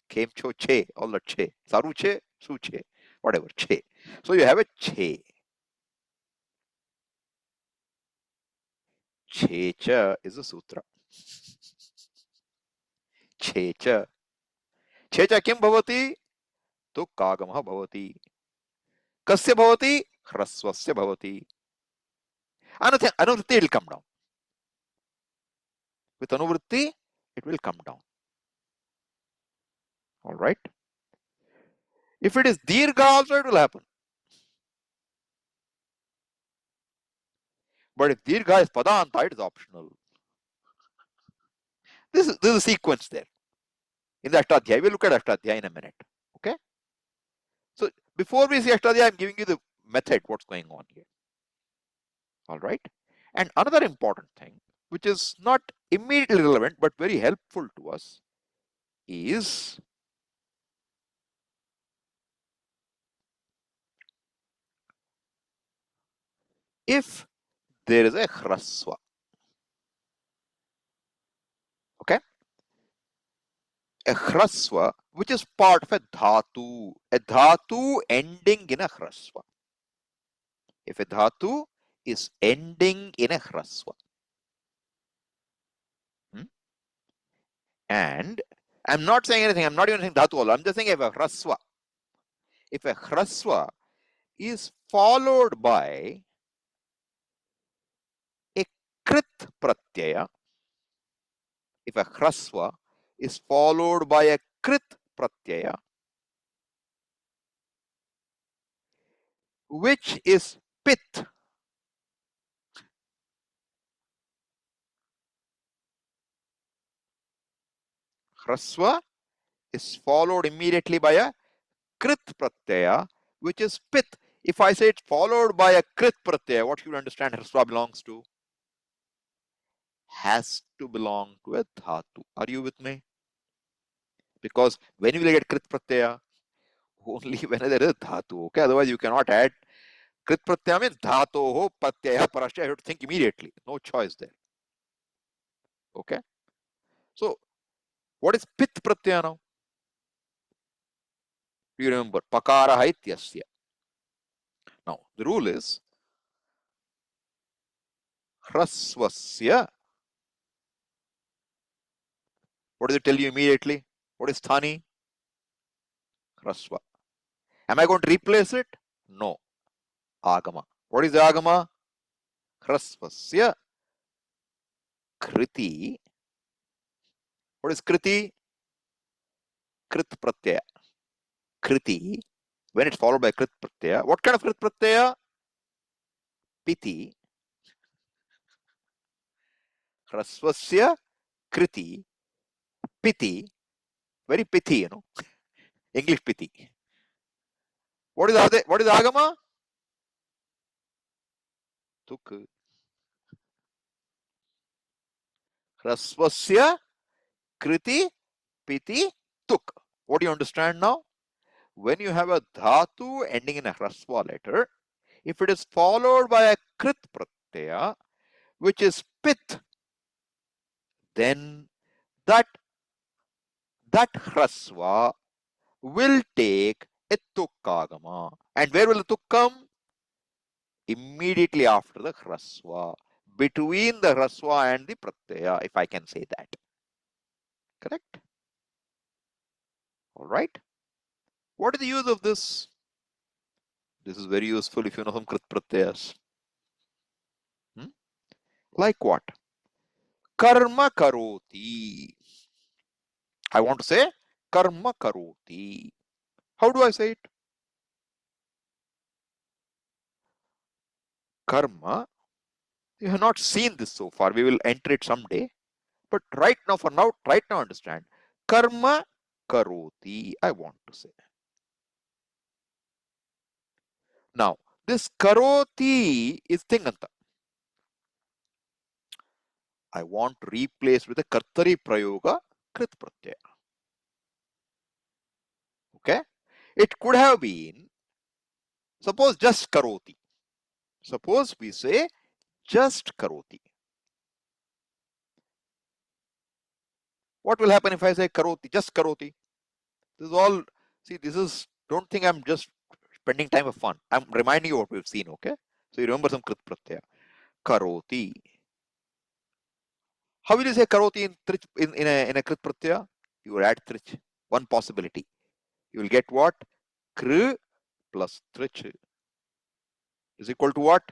Kem cho che. All that che. Saru che, su che. Whatever. Che. So you have a che. Che cha is a sutra. Che cha. Che cha kim bhavati? Tukkagamah bhavati. Kasya bhavati? Hrasvasya bhavati. Anuvritti, it will come down. With anuvritti, it will come down. All right. If it is dirgha also, it will happen. But if dirgha is padanta, it is optional. This is a sequence there. In the Ashtadhyaya, we'll look at Ashtadhyaya in a minute. Okay. So before we see Ashtadhyaya, I'm giving you the method, what's going on here. All right. And another important thing, which is not immediately relevant but very helpful to us, is if there is a hrasva. Okay. A hrasva which is part of a dhatu ending in a hrasva. If a dhatu is ending in a hrasva, and I'm not saying anything, I'm not even saying dhatu all, I'm just saying if a hrasva is followed by a krit pratyaya, if a hrasva is followed by a krit pratyaya, which is pit, hrasva is followed immediately by a krit pratyaya, which is pit. If I say it's followed by a krit pratyaya, what should you understand hrasva belongs to? Has to belong to a dhatu. Are you with me? Because when you will get krit pratyaya, only when there is a dhatu. Okay, otherwise you cannot add. Krit pratyaya means dhatoho pratyaya parashya. You have to think immediately. No choice there. Okay. So what is pit pratyaya now? Do you remember? Pakara haityasya. Now the rule is hrasvasya. What does it tell you immediately? What is thani? Hrasva. Am I going to replace it? No. Agama. What is the agama? Hrasvasya kriti. What is kriti? krit pratyaya. Kriti, when it's followed by krit pratyaya, what kind of krit pratyaya? Piti. Hrasvasya kriti. Piti. Very pithy, you know. English pithy. What is agama? Tuk. Hrasvasya kriti piti tuk. What do you understand now? When you have a dhatu ending in a hrasva letter, if it is followed by a krit pratyaya, which is pit, then that hrasva will take a tukkagama. And where will the tuk come? Immediately after the hrasva, between the hrasva and the pratyaya, if I can say that. Correct? All right. What is the use of this? This is very useful if you know some krit pratyayas. Like what? Karma karoti. I want to say karma karoti. How do I say it? Karma. You have not seen this so far. We will enter it someday. But right now, understand. Karma karoti, I want to say. Now, this karoti is tinganta. I want to replace with a kartari prayoga krit pratyaya. Okay? It could have been, suppose just karoti. Suppose we say just karoti. What will happen if I say karoti, just karoti? This is all, see, don't think I'm just spending time of fun. I'm reminding you what we've seen, okay? So you remember some krit pratyaya. Karoti. How will you say karoti in a krit pratyaya? You will add trich. One possibility. You will get what? Kr plus trich is equal to what?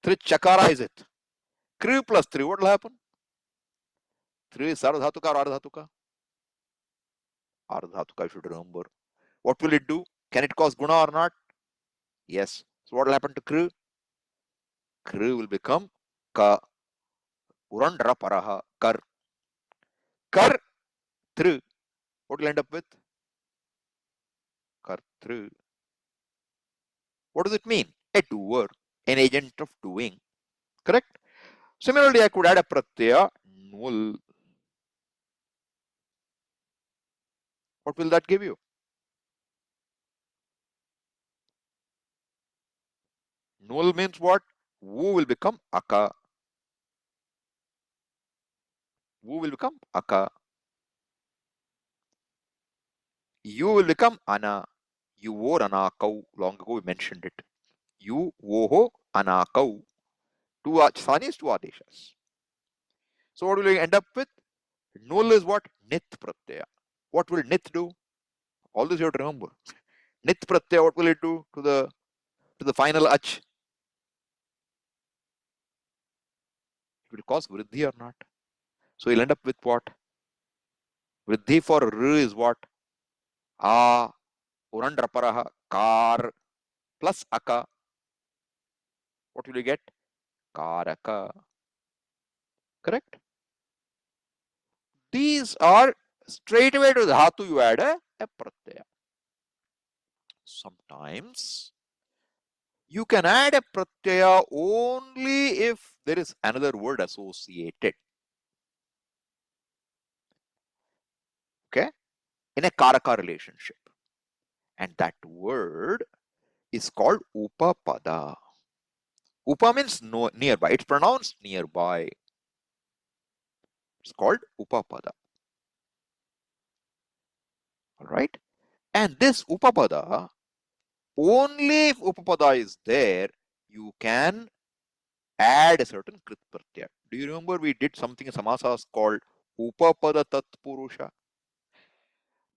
Trich chakara is it? Kr plus 3, what will happen? 3 is sardhatuka or ardhatuka? Ardhatuka, you should remember. What will it do? Can it cause guna or not? Yes. So what will happen to kr? Kr will become ka. Urandra paraha. Kar. Kar. Tr. What will end up with? Kar. Tr. What does it mean? A doer. An agent of doing. Correct? Similarly, I could add a pratyaya. Nul. What will that give you? Nul means what? Wu will become aka. Wu will become aka. You will become ana. You wore anakau. Long ago we mentioned it. You woho anakau. Two sandhis, two adeshas. So what will we end up with? Nul is what? Nit pratyaya. What will nit do? All this you have to remember. Nit pratyaya, what will it do to the final ach? It will cause vriddhi or not? So you'll end up with what? Vriddhi for r is what? A, urandraparaha, kar, plus aka. What will you get? Karaka. Correct? These are straight away to the dhatu you add a pratyaya. Sometimes you can add a pratyaya only if there is another word associated. Okay? In a karaka relationship. And that word is called upapada. Upa means nearby. It's pronounced nearby. It's called upapada. All right? And this upapada, only if upapada is there, you can add a certain krit pratyaya. Do you remember we did something in samasas called upapada tatpurusha?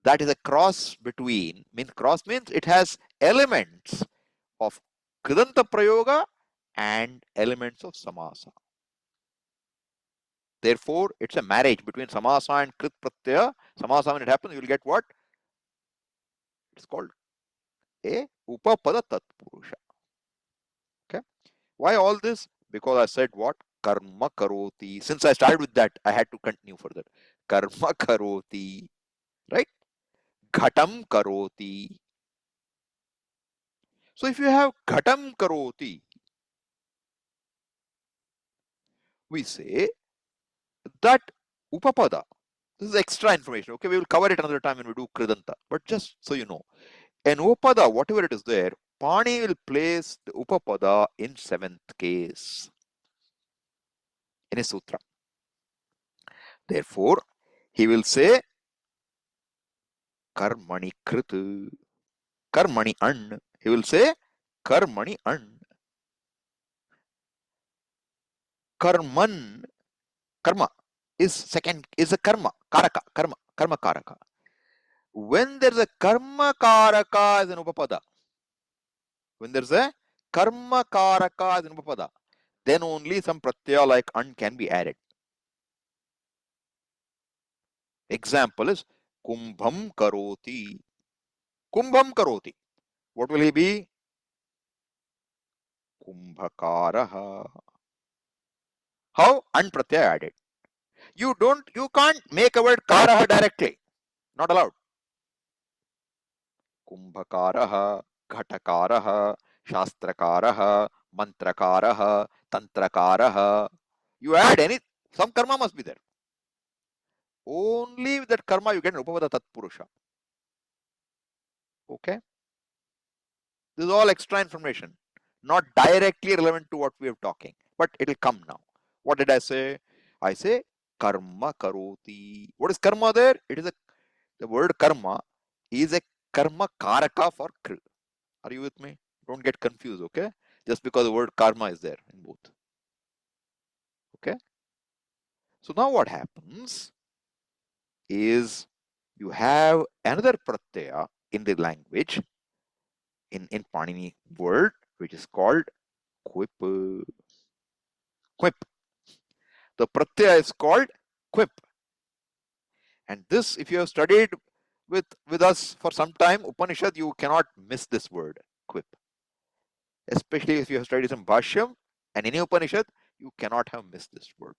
That is a cross between, cross means it has elements of kridanta prayoga and elements of samasa. Therefore, it's a marriage between samasa and krit pratyaya. Samasa, when it happens, you will get what? It's called a upapada tatpurusha. Okay. Why all this? Because I said what? Karma karoti. Since I started with that, I had to continue further. Karma karoti. Right? Ghatam karoti. So if you have ghatam karoti, we say that upapada. This is extra information. Okay, we will cover it another time when we do kridanta. But just so you know, an upapada, whatever it is there, Pani will place the upapada in seventh case in a sutra. Therefore, he will say karmani krit, karmani an. He will say karmani an. Karman, karma is second, is a karma, karaka, karma karaka. When there's a karma karaka as an upapada, when there's a karma karaka as an upapada, then only some pratyaya like an can be added. Example is kumbham karoti. Kumbham karoti. What will he be? Kumbhakaraha. How? An pratyaya added. You can't make a word karaha directly. Not allowed. Kumbhakaraha, ghatakaraha, shastrakaraha, mantrakaraha, tantrakaraha. You add some karma must be there. Only with that karma you get an upapada tatpurusha. Okay? This is all extra information, not directly relevant to what we are talking, but it will come now. What did I say? I say karma karoti. What is karma there? It is the word karma is a karma karaka for kr. Are you with me? Don't get confused, okay? Just because the word karma is there in both. Okay? So now what happens is you have another pratyaya in the language, in Panini word, which is called quip. Quip. The pratyaya is called quip. And this, if you have studied with us for some time, Upanishad, you cannot miss this word, quip. Especially if you have studied some Bhashyam and any Upanishad, you cannot have missed this word.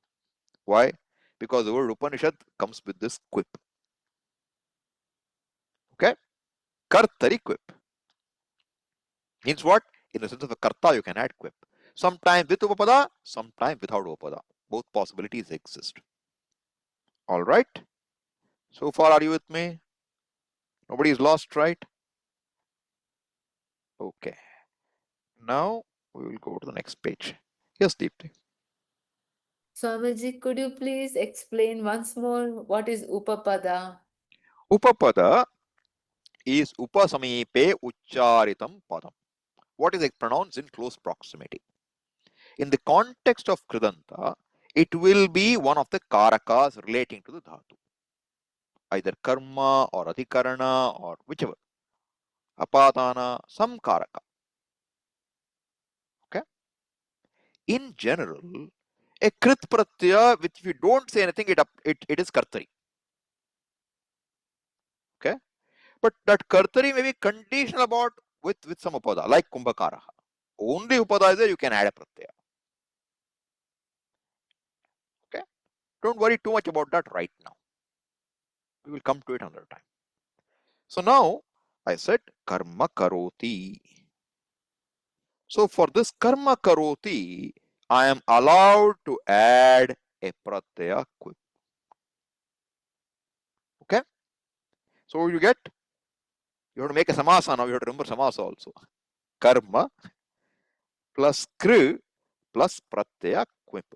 Why? Because the word Upanishad comes with this quip. Okay? Kartari quip. Means what? In the sense of a karta, you can add quip. Sometimes with upapada, sometimes without upapada. Both possibilities exist. All right? So far, are you with me? Nobody is lost, right? Okay. Now we will go to the next page. Yes, Deepti. Swamiji, could you please explain once more what is Upapada? Upapada is upasamipe ucharitam padam. What is pronounced in close proximity? In the context of Kridanta, it will be one of the karakas relating to the dhatu. Either karma or adhikarana or whichever. Apadana, some karaka. Okay? In general, a krit pratyaya, which if you don't say anything, it is kartari. Okay? But that kartari may be conditional about with some upada, like kumbhakaraha. Only upada is there, you can add a pratyaya. Okay? Don't worry too much about that right now. We will come to it another time. So now I said karma karoti. So for this karma karoti, I am allowed to add a pratyaya quip. Okay? So you have to make a samasa now, you have to remember samasa also. Karma plus kri plus pratyaya quip.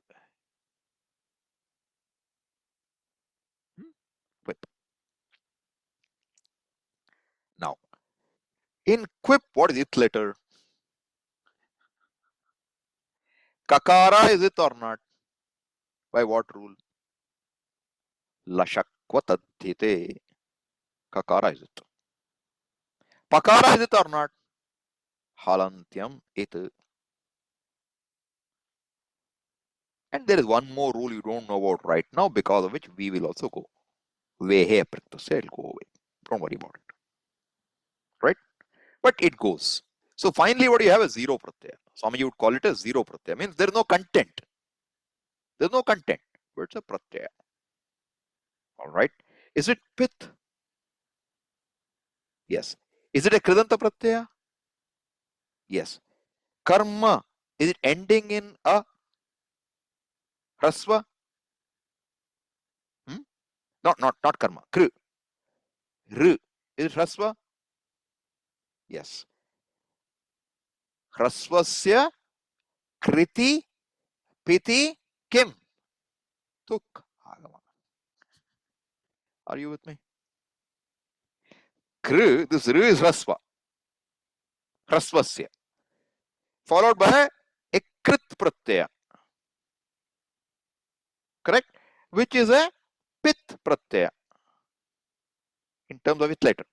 Quip. Now, in quip, what is it letter? Kakara is it or not? By what rule? Lashakvatadhite. Kakara is it. Pakara is it or not? Halantyam it. And there is one more rule you don't know about right now, because of which we will also go. Vehe pratyasya, it'll go away. Don't worry about it. Right? But it goes. So finally, what you have is zero pratyaya. Some of you would call it a zero pratyaya. Means there's no content. There's no content, but it's a pratyaya. All right. Is it pith? Yes. Is it a kridanta pratyaya? Yes. Karma, is it ending in a hrasva? Hmm? Not karma. Kr. R. Is it hrasva? Yes. Hrasvasya kriti piti kim? Tuk. Agama. Are you with me? Kr, this R is hrasva. Hrasvasya. Followed by a krit pratyaya. Correct? Which is a pith pratyaya in terms of its letter.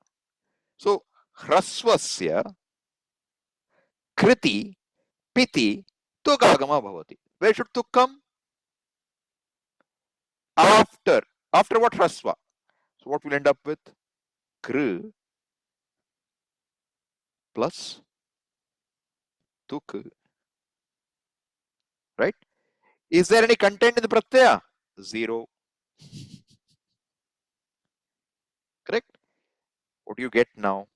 So, hrasvasya kriti piti tukagama bhavati. Where should tuk come? After. After what hrasva? So, what will end up with? Kr plus tuk. Right? Is there any content in the pratyaya? Zero. Correct? What do you get now?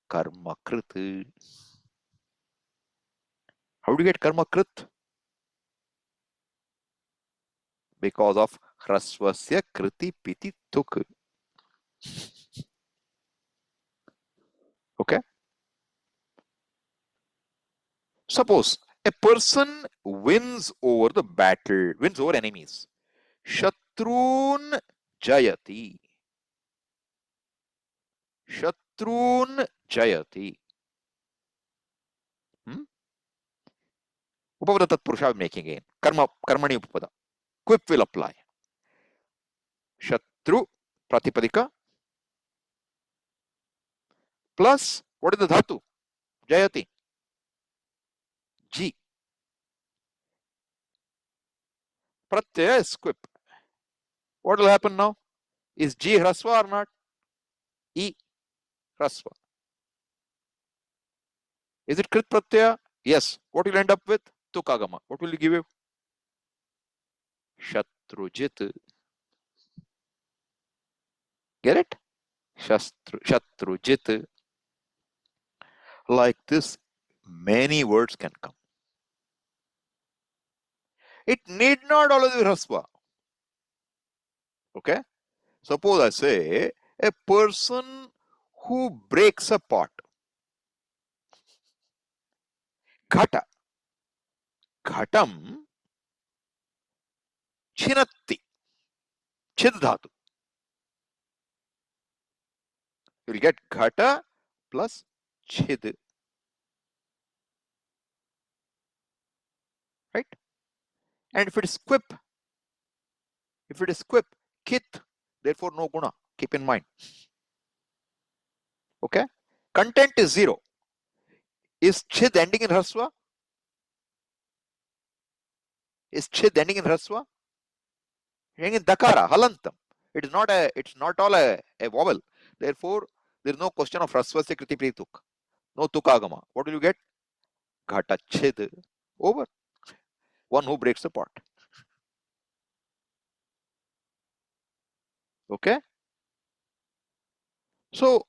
Karma krit. How do you get karma krit? Because of hrasvasya kriti piti tuk. Okay? Suppose a person wins over the battle, wins over enemies. Shatrun jayati. Shatrun jayati. Upapada Tatpurusha making again. Karmani Upapada. Quip will apply. Shatru Pratipadika plus what is the dhatu? Jayati. G. Pratyaya is quip. What will happen now? Is G hrasva or not? E hrasva. Is it krit pratyaya? Yes. What will end up with? Tukagama. What will you give you? Shatrujit. Get it? Shatrujit. Like this, many words can come. It need not always be hrasva. Okay? Suppose I say a person who breaks a pot. Ghata. Ghatam chinatti. Chid dhatu. You will get ghata plus chid. Right? And if it is quip, kit, therefore no guna. Keep in mind. Okay? Content is zero. Is chid ending in hrasva? Is chid ending in hrasva? Ending in dakara, halantam. It's not all a vowel. Therefore, there is no question of hrasvasya kriti prituk. No tukagama. What will you get? Ghata chid. Over. One who breaks the pot. Okay? So,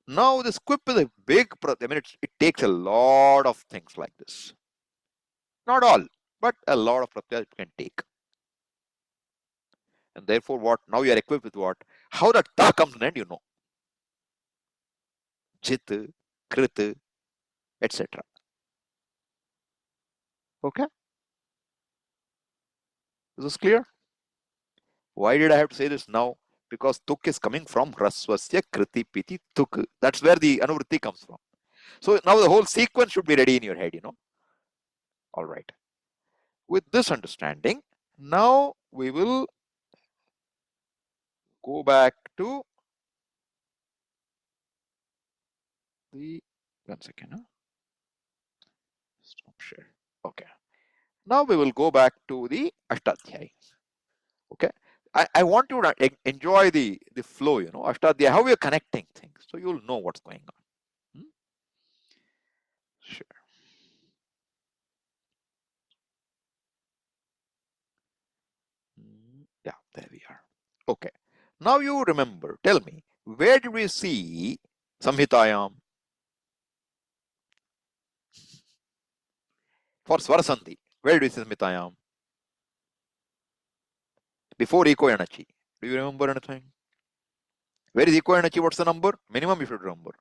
now this quip is a big, I mean, it takes a lot of things like this. Not all, but a lot of pratyas you can take. And therefore, what? Now you are equipped with what? How that ta comes in end, you know. Jit, krit, etc. Okay? Is this clear? Why did I have to say this now? Because tuk is coming from hrasvasya kriti piti tuk. That's where the anuvritti comes from. So now the whole sequence should be ready in your head, you know. All right. With this understanding, now we will go back to the, one second, huh? Stop share. Okay. Now we will go back to the Ashtadhyaya. Okay. I want you to enjoy the flow, you know, Ashtadhyaya, how we are connecting things. So you'll know what's going on. Sure. Yeah, there we are. Okay. Now you remember, tell me, where did we see Samhitayam? For Swarasandhi, where did we see Samhitayam? Before Eko Yanachi. Do you remember anything? Where is Eko Yanachi? What's the number? Minimum you should remember.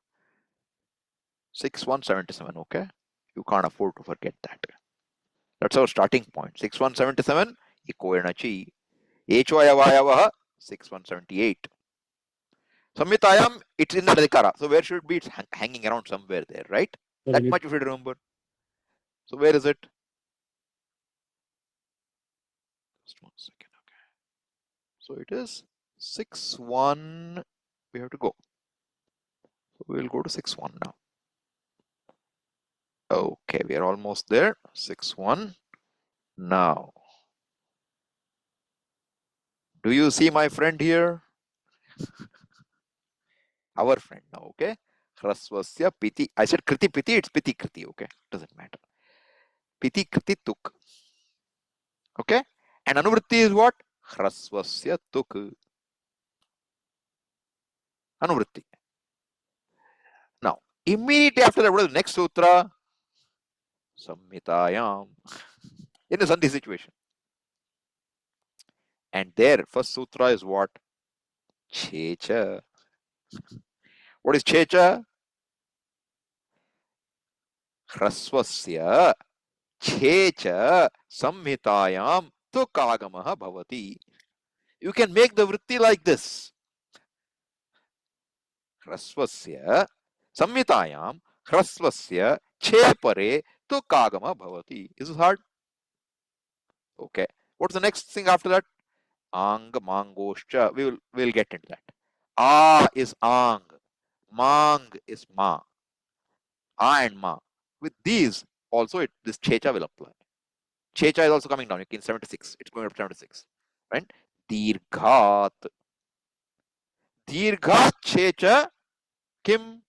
6177, okay? You can't afford to forget that. That's our starting point. 6177, Eko Yanachi. Echoyavayavaha, 6178. Samhitayam, it's in the Adhikara. So where should be? It's hanging around somewhere there, right? So That will it- much you should remember. So where is it? Just 1 second, okay. So it is 6-1. We have to go. So we will go to 6-1 now. Okay, we are almost there. 6-1. Now, do you see my friend here? Our friend now, okay? Hraswasya piti. I said kriti piti, it's piti kriti, okay? Doesn't matter. Piti kriti tuk. Okay? And anuvritti is what? Hraswasya tuk. Anuvritti. Now, immediately after that, what is the next sutra? Samhitayam. In a sandhi situation. And there, first sutra is what? Checha. What is checha? Hraswasya checha samhitayam tukagamaha bhavati. You can make the vritti like this. Hraswasya samhitayam hraswasya che pare tukagama bhavati. Is this hard? Okay. What's the next thing after that? Ang mangoscha. We'll get into that. A is ang. Mang is ma. A and ma. With these also this checha will apply. Checha is also coming down. In 76. It's going up to 76. Right? Dirghat. Dirghat checha kim.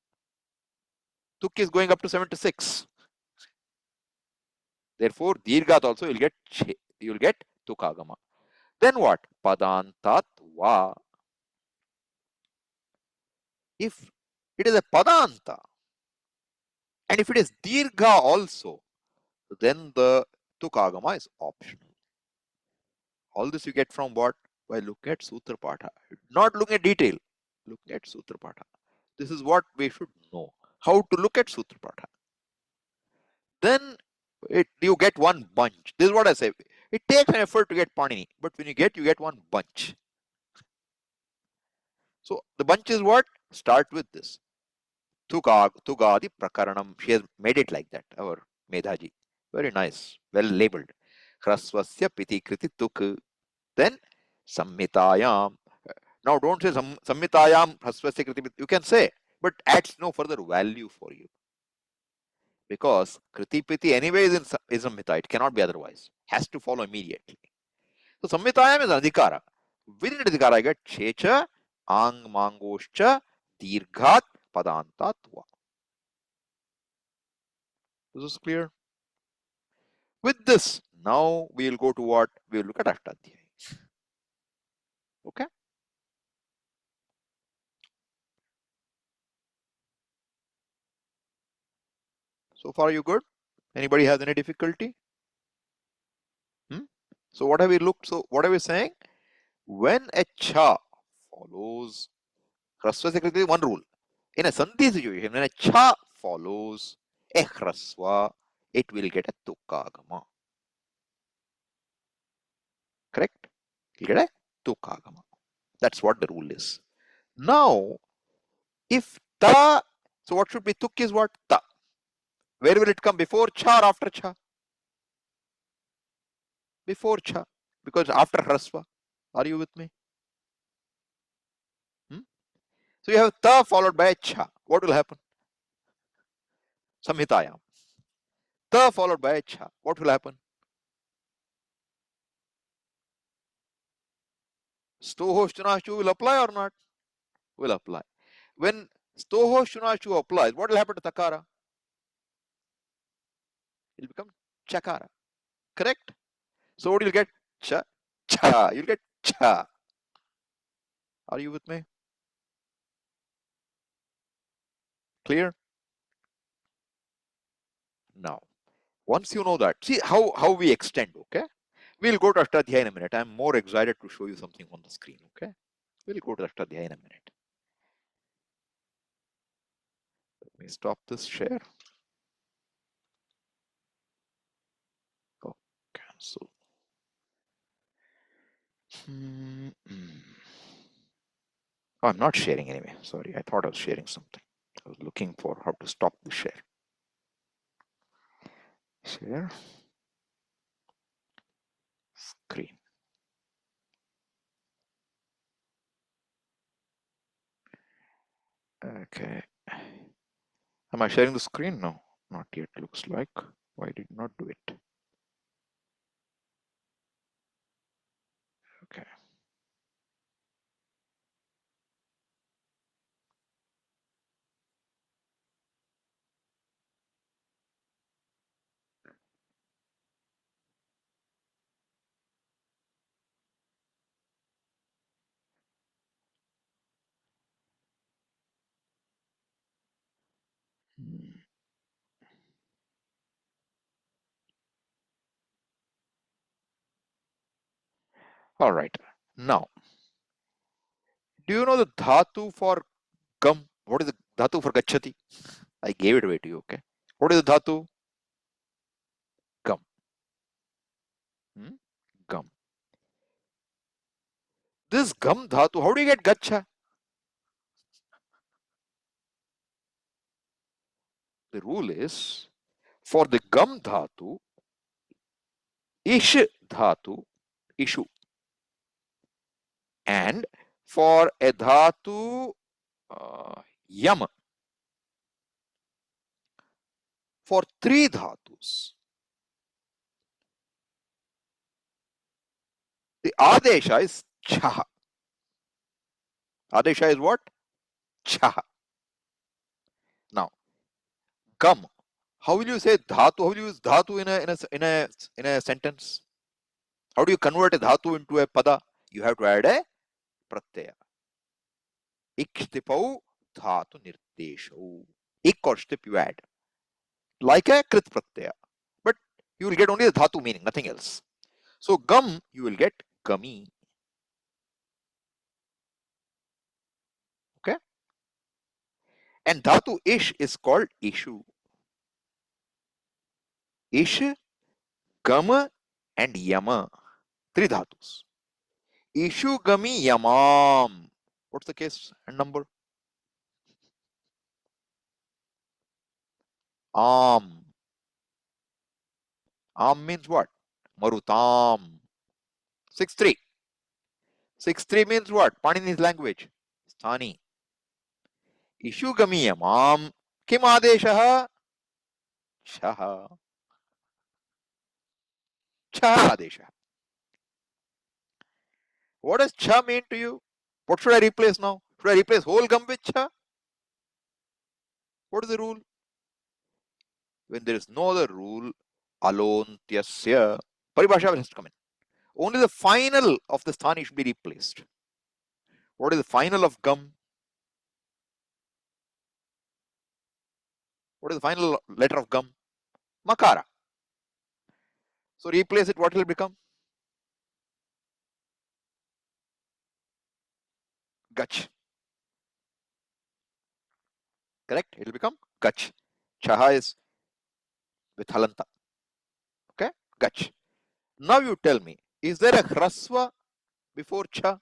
Tuk is going up to 76. Therefore, dirghat also you'll get tukagama. Then what? Padantat va. If it is a padanta, and if it is dirgha also, then the tukagama is optional. All this you get from what? By looking at Sutra Patha. Not looking at detail, looking at Sutra Patha. This is what we should know. How to look at Sutra Patha. Then you get one bunch. This is what I say. It takes an effort to get Panini, but when you get one bunch. So the bunch is what? Start with this. Tugadi Prakaranam. She has made it like that, our Medhaji. Very nice. Well labeled. Hraswasya Piti Kriti Tuk. Then Samhitayam. Now don't say Samhitayam Hraswasya Kriti. You can say, but adds no further value for you. Because Kriti Piti anyway is in Samhita. It cannot be otherwise. Has to follow immediately. So Samhitayam is an adhikara. Within adhikara I get Checha, Ang Mangoscha, Dirghat, Padantatva. This is clear? With this, now we will go to what? We will look at Ashtadhyaya. Okay? So far, you good? Anybody has any difficulty? So what have we looked? So what are we saying? When a cha follows Hraswa Sakriti, one rule. In a sandhi situation, when a cha follows a Hraswa, it will get a Tukagama. Correct? It will get a Tukagama. That's what the rule is. Now, if ta, so what should be tuk is what? Ta. Where will it come? Before cha or after cha? Before cha. Because after hrasva. Are you with me? So you have ta followed by cha. What will happen? Samhitayam. Ta followed by cha. What will happen? Stoho Shunashu will apply or not? Will apply. When Stoho Shunashu applies, what will happen to Takara? It will become Chakara. Correct? So what you'll get? Cha, cha. You'll get cha. Are you with me? Clear? Now, once you know that, see how we extend, okay? We'll go to Ashtadhyayi in a minute. I'm more excited to show you something on the screen, okay? We'll go to Ashtadhyayi in a minute. Let me stop this share. Oh, cancel. Oh, I'm not sharing anyway. Sorry, I thought I was sharing something. I was looking for how to stop the share. Share. Screen. Okay. Am I sharing the screen? No, not yet. Looks like. Why did not do it? Okay. All right. Now, do you know the dhatu for gum? What is the dhatu for gachati? I gave it away to you. Okay. What is the dhatu? Gum. Gum. This gum dhatu, how do you get gacha? The rule is for the gum dhatu, ish dhatu, ishu. And for a dhatu, yam, for three dhatus, the adesha is chaha. Adesha is what? Chaha. Now, gum. How will you say dhatu? How will you use dhatu in a sentence? How do you convert a dhatu into a pada? You have to add a pratyaya. Ikstipau dhatu nirdeshau. Ik or stip you add. Like a krit pratyaya. But you will get only the dhatu meaning, nothing else. So gum, you will get gummy. Okay? And dhatu ish is called ishu. Ish, gam, and yama. Three dhatus. Ishu, gami, yamam. What's the case and number? Am. Am means what? Marutam. 6-3. 6-3 means what? Panini's language. Sthani. Ishu, gami, yamam. Kim adeshaha? Chaha. Chaha adesha. What does cha mean to you? What should I replace now? Should I replace whole gum with cha? What is the rule? When there is no other rule, alontyasya, paribhasha has to come in. Only the final of the sthani should be replaced. What is the final of gum? What is the final letter of gum? Makara. So replace it, what will it become? Gach. Correct? It will become gach. Chaha is with halanta. Okay? Gach. Now you tell me, is there a hrasva before cha?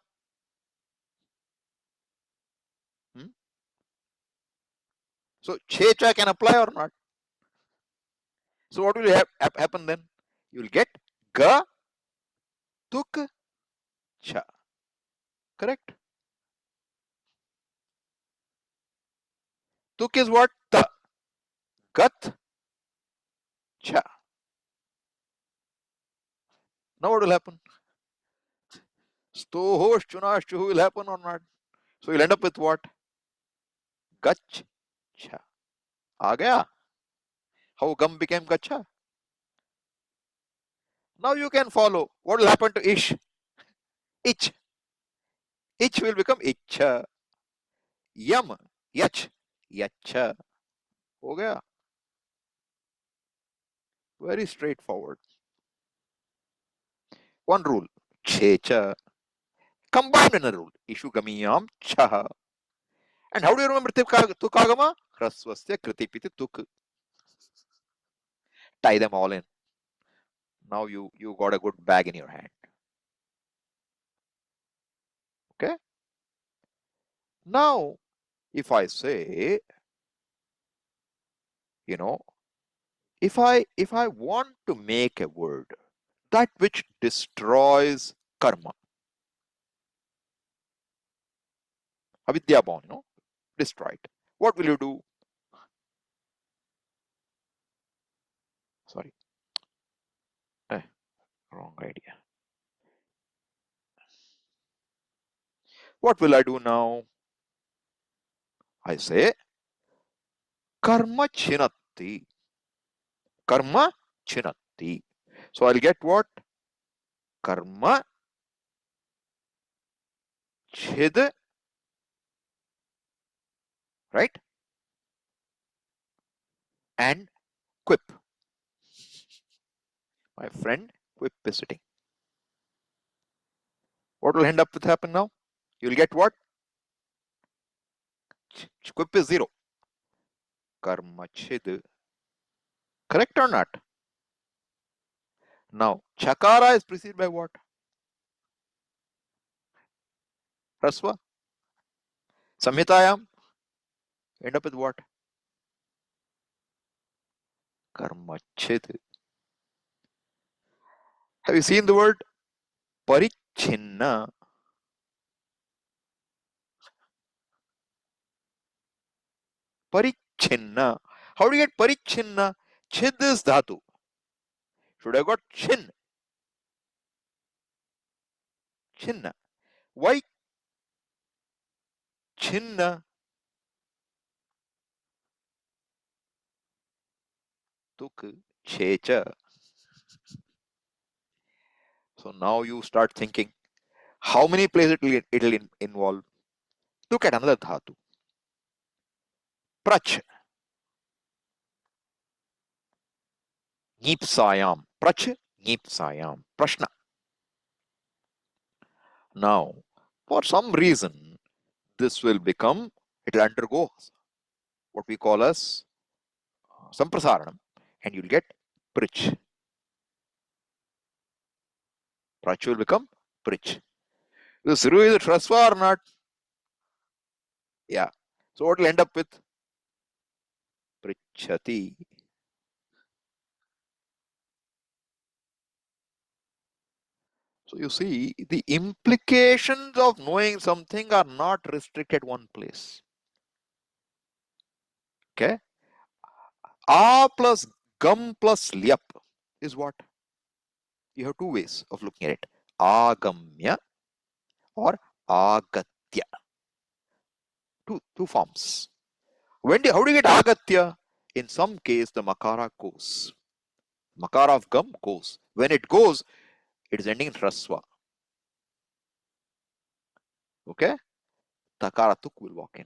So che cha can apply or not? So what will happen then? You will get ga, tuk, cha. Correct? Tuk is what? Ta. Gat, cha. Now what will happen? Stohosh chunashchu will happen or not. So you'll end up with what? Gach cha. Aa gaya. How gum became gacha? Now you can follow. What will happen to ish? Ich. Ich will become ichha. Yam. Yach. Yacha. Ho gaya. Very straightforward. One rule. Checha. Combined in a rule. Ishu gamiyam chaha. And how do you remember tukagama? Hraswasya kritipiti tuk. Tie them all in. Now you got a good bag in your hand. Okay? Now, if I say, you know, if I want to make a word that which destroys karma, avidya born, destroy it. What will you do? Sorry, wrong idea. What will I do now? I say karma chinatti. Karma chinatti. So I'll get what? Karma chid, right? And quip. My friend Quip is sitting. What will end up with happen now? You'll get what? Quip is 0. Karma chid. Correct or not? Now, chakara is preceded by what? Rasva. Samhitayam. End up with what? Karma chid. Have you seen the word parichinna? Parichinna. How do you get parichinna? Chid is dhatu. Should have got chin. Chinna. Why chinna? Tuk checha. So now you start thinking, how many places it'll involve? Look at another dhatu. Prach. Nipsayam. Prach. Nipsayam. Prashna. Now, for some reason, this will become, it will undergo what we call as samprasaranam, and you'll get prich. Prach will become prich. This Siru is a trasva or not? Yeah. So what will end up with? Prichati. So you see, the implications of knowing something are not restricted one place. Okay? A plus gam plus lyap is what? You have two ways of looking at it. Agamya or agatya. Two forms. How do you get agatya? In some case, the makara goes. Makara of gam goes. When it goes, it is ending in rasva. Okay? Takara tuk will walk in.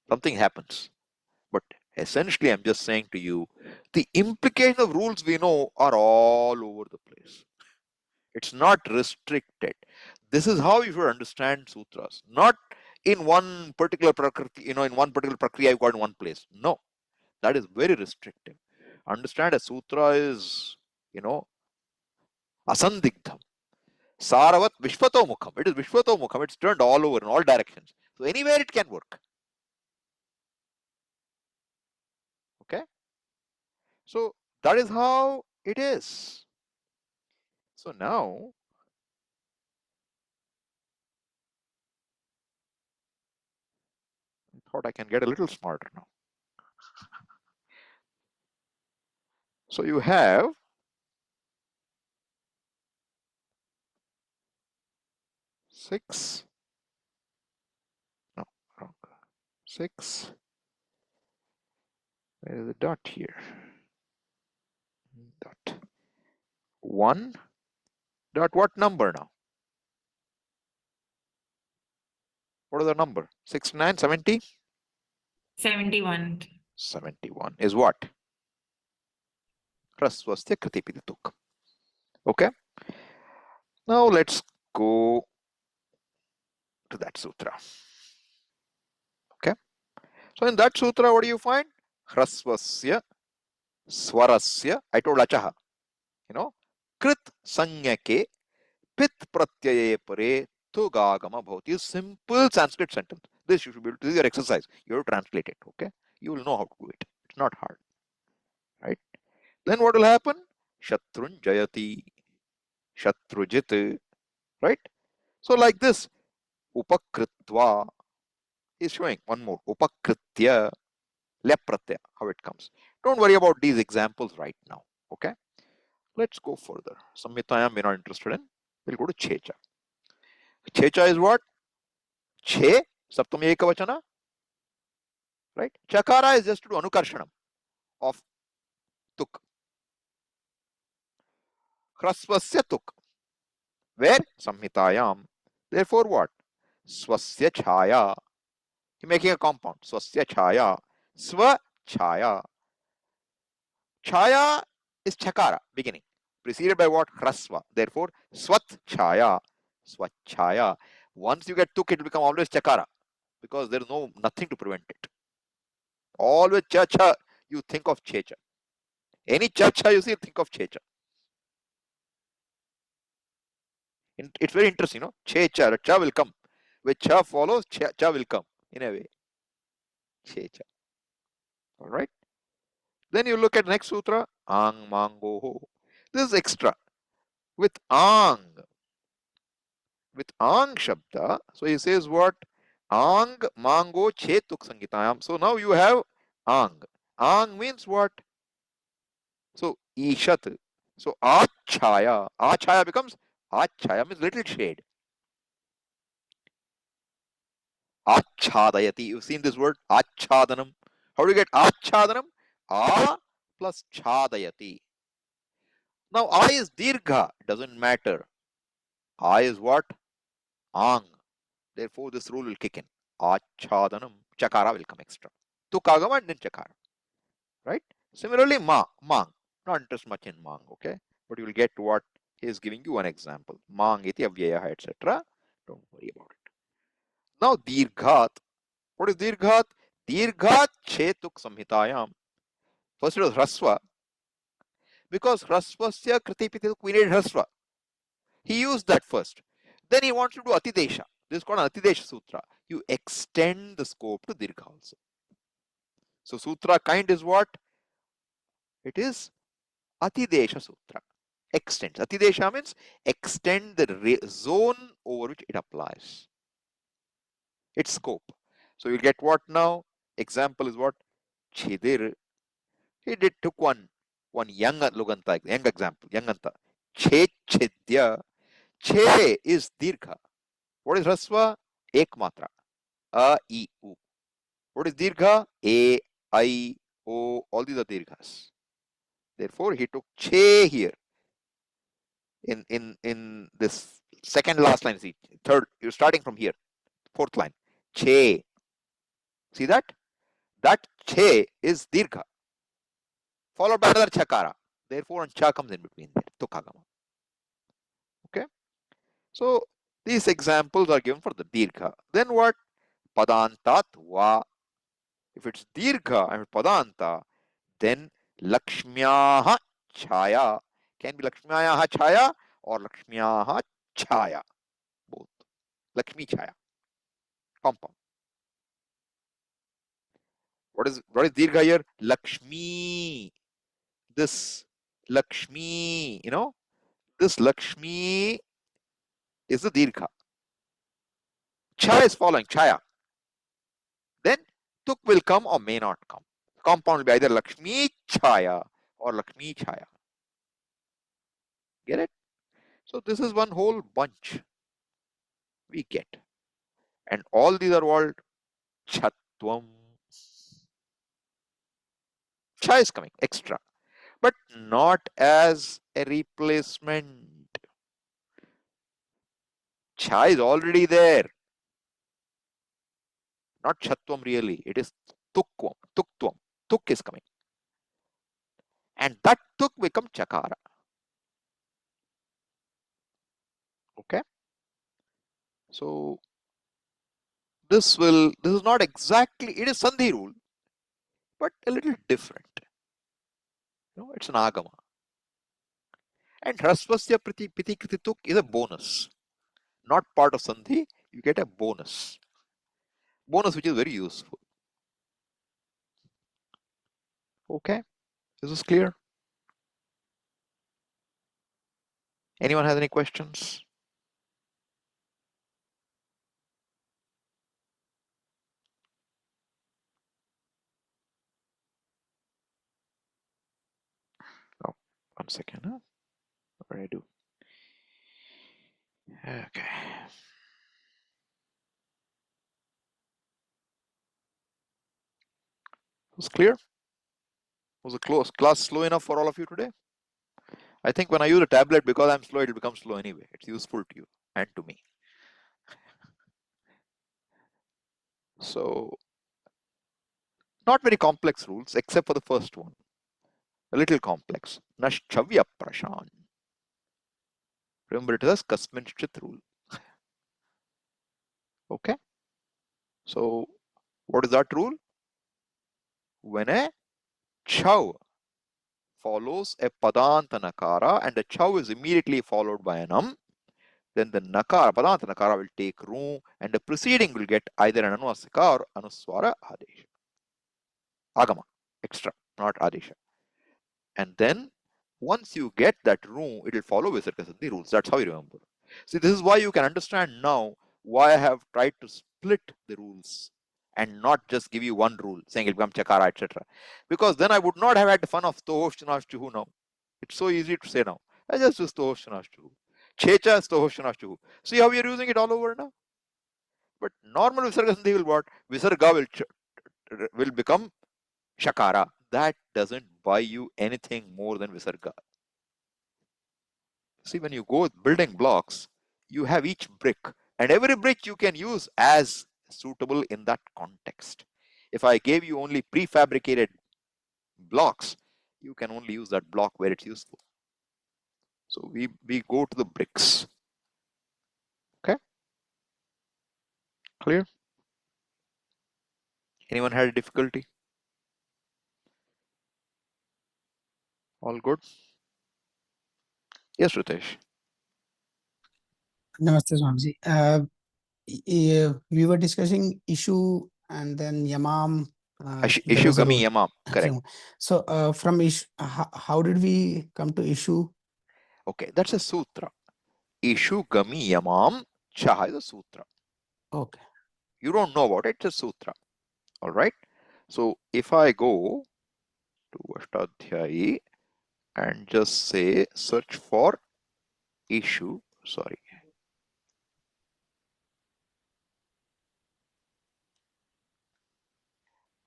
Something happens. But essentially, I'm just saying to you, the implication of rules we know are all over the place. It's not restricted. This is how you should understand sutras. Not in one particular prakriti, in one particular prakriya you got in one place. No, that is very restrictive. Understand a sutra is, asandigdham. Saravat vishvato mukham. It is vishvato mukham. It's turned all over in all directions. So anywhere it can work. Okay? So that is how it is. So now, I thought I can get a little smarter now. So you have 6. No, wrong. 6. Where is the dot here? Dot. 1. Dot what number now? What is the number? 69, 70? 71. 71 is what? Hrasvasya kritipiti tuk. Okay. Now let's go to that sutra. Okay. So in that sutra, what do you find? Hrasvasya swarasya. I told achaha. Krit sanyake pit pratyaye pare tugagama bhavati. Simple Sanskrit sentence. This you should be able to. This is your exercise. You have to translate it. Okay. You will know how to do it. It's not hard. Right. Then what will happen? Shatrun jayati. Shatrujit. Right. So like this, upakritva is showing one more. Upakritya, lepratya, how it comes. Don't worry about these examples right now. Okay. Let's go further. Samhitayam we're not interested in. We'll go to Checha. Checha is what? Che, saptami ekavachana. Right? Chakara is just to do anukarshanam of tuk. Hrasvasya tuk. Where? Samhitayam. Therefore what? Swasya chaya. You're making a compound. Swasya chaya. Swa chaya. Chaya is chakara, beginning, preceded by what? Hrasva. Therefore, swat chaya, swachaya. Once you get tuk, it will become always chakara because there is nothing to prevent it. Always cha cha, you think of checha. Any cha cha you see, think of checha. It's very interesting, Checha, the cha will come. When cha follows, cha will come in a way. Checha. All right. Then you look at next sutra, ang mango. This is extra. With ang shabda, so he says what? Ang mango chetuk sangitayam. So now you have ang. Ang means what? So ishat. So achaya. Achaya becomes achaya means little shade. Achadayati. You've seen this word? Achadanam. How do you get achadanam? A plus chadayati. Now I is dirgha. Doesn't matter. I is what? Ang. Therefore, this rule will kick in. Achadanam. Chakara will come extra. Tukagama and then chakara. Right? Similarly, mang. Not interested much in mang, okay? But you will get what he is giving you an example. Mang iti avyayaha, etc. Don't worry about it. Now, dirghat. What is dirghat? Dirghat chetuk samhitayam. First it was hrasva. Because hrasvasya kritipiti, we need hrasva. He used that first. Then he wants to do atidesha. This is called an atidesha sutra. You extend the scope to dirgha also. So sutra kind is what? It is atidesha sutra. Extends. Atidesha means extend the zone over which it applies. Its scope. So you get what now? Example is what? Chidir. He took one young luganta, young example, younganta. Che chidya. Che is dirgha. What is rasva? Ek matra. A, I, U. What is dirgha? A, I, O. All these are dirghas. Therefore, he took che here. In this second last line, see, third, you're starting from here, fourth line. Che. See that? That che is dirgha. Followed by another chakara. Therefore, and cha comes in between there. Tukagama. Okay? So, these examples are given for the dirgha. Then what? Padantat va. If it's dirgha and padanta, then lakshmyaha chaya. Can be lakshmyaha chaya or lakshmyaha chaya. Both. Lakshmi chaya. Compound. What is dirgha here? Lakshmi. This Lakshmi, this Lakshmi is the dirgha. Cha is following, chaya. Then tuk will come or may not come. Compound will be either Lakshmi chaya or Lakshmi chaya. Get it? So this is one whole bunch. we get. And all these are called chatvam. Cha is coming extra, but not as a replacement. Cha is already there. Not chatvam really. It is tukvam, tuktvam. Tuk is coming. And that tuk becomes chakara. Okay. So this is not exactly, it is sandhi rule, but a little different. It's an agama. And hrasvasya piti kriti tuk is a bonus. Not part of sandhi, you get a bonus. Bonus which is very useful. Okay. Is this clear? Anyone has any questions? Oh, 1 second. Huh? What do I do? Okay. Was clear? Was the class slow enough for all of you today? I think when I use a tablet, because I'm slow, it will become slow anyway. It's useful to you and to me. So, not very complex rules, except for the first one. A little complex. Naschavya prashan. Remember, it is a kasminchit rule. Okay. So, what is that rule? When a chav follows a padanta nakara and the chav is immediately followed by an then the nakara, padanta nakara will take room and the preceding will get either an anuvasika or anuswara adesha. Agama, extra, not adesha. And then once you get that room, it will follow Visarga rules. That's how you remember. See, this is why you can understand now why I have tried to split the rules and not just give you one rule saying it will become chakara, etc. Because then I would not have had the fun of stohoshtanashtuhu now. It's so easy to say now. I just do stohoshtanashtuhu. Checha stohoshtanashtuhu. See how we are using it all over now? But normal Visarga Sandhi will what? Visarga will become Shakara. That doesn't buy you anything more than Visarga. See, when you go with building blocks, you have each brick, and every brick you can use as suitable in that context. If I gave you only prefabricated blocks, you can only use that block where it's useful. So we go to the bricks. Okay? Clear? Anyone had a difficulty? All good? Yes, Ritesh. Namaste, Swamiji. We were discussing issue and then yamam. There Issue was a gami rule. yamam. Correct. So from issue, how did we come to issue? Okay, that's a sutra. Issue gami yamam chaha is a sutra. Okay. You don't know about it, it's a sutra. All right. So if I go to Ashtadhyayi and just say search for issue, sorry.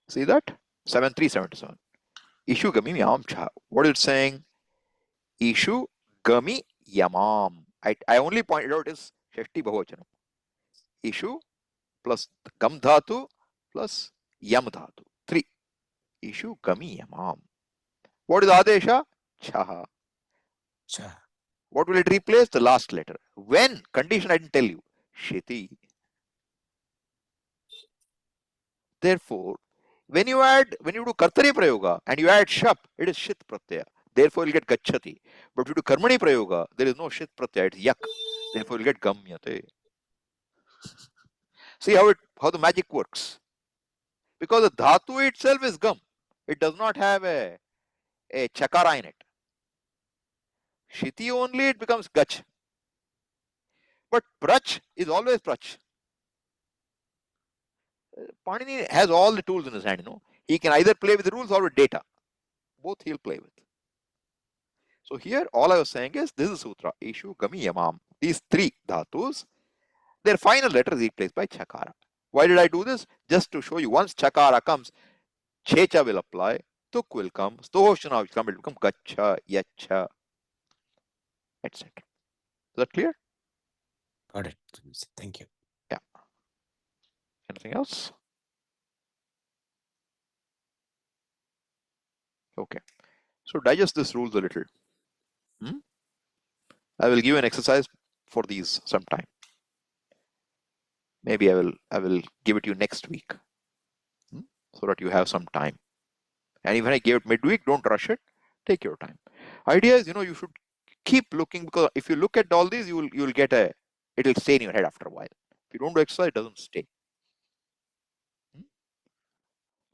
See that? 7377. Issue gami yamam cha. What is it saying? Issue gami yamam. I only pointed out is Shashti Bahuvachanam. Issue plus gam dhatu plus yam dhatu. 3. Issue gami yamam. What is Adesha? Chaha. Cha. What will it replace? The last letter. When? Condition I didn't tell you. Shiti. Therefore, when you do kartari prayoga and you add shap, it is shit pratyaya. Therefore, you'll get gachati. But if you do karmani prayoga, there is no shit pratyaya, it's yak. Therefore, you'll get gamyate. See how the magic works. Because the dhatu itself is gam. It does not have a chakara in it. Shiti only, it becomes gach. But prach is always prach. Panini has all the tools in his hand, He can either play with the rules or with data. Both he'll play with. So here, all I was saying is, this is sutra. Ishu, gami, yamam. These 3 dhatus their final letter is replaced by chakara. Why did I do this? Just to show you, once chakara comes, checha will apply, tuk will come, stohoshana will come, it will become gacha, yacha, etc. Is that clear? Got it. Thank you. Yeah. Anything else? Okay. So digest these rules a little. I will give an exercise for these sometime. Maybe I will give it to you next week, so that you have some time. And even I gave it midweek, don't rush it. Take your time. Idea is, you should keep looking, because if you look at all these, you'll get it'll stay in your head after a while. If you don't do exercise, it doesn't stay.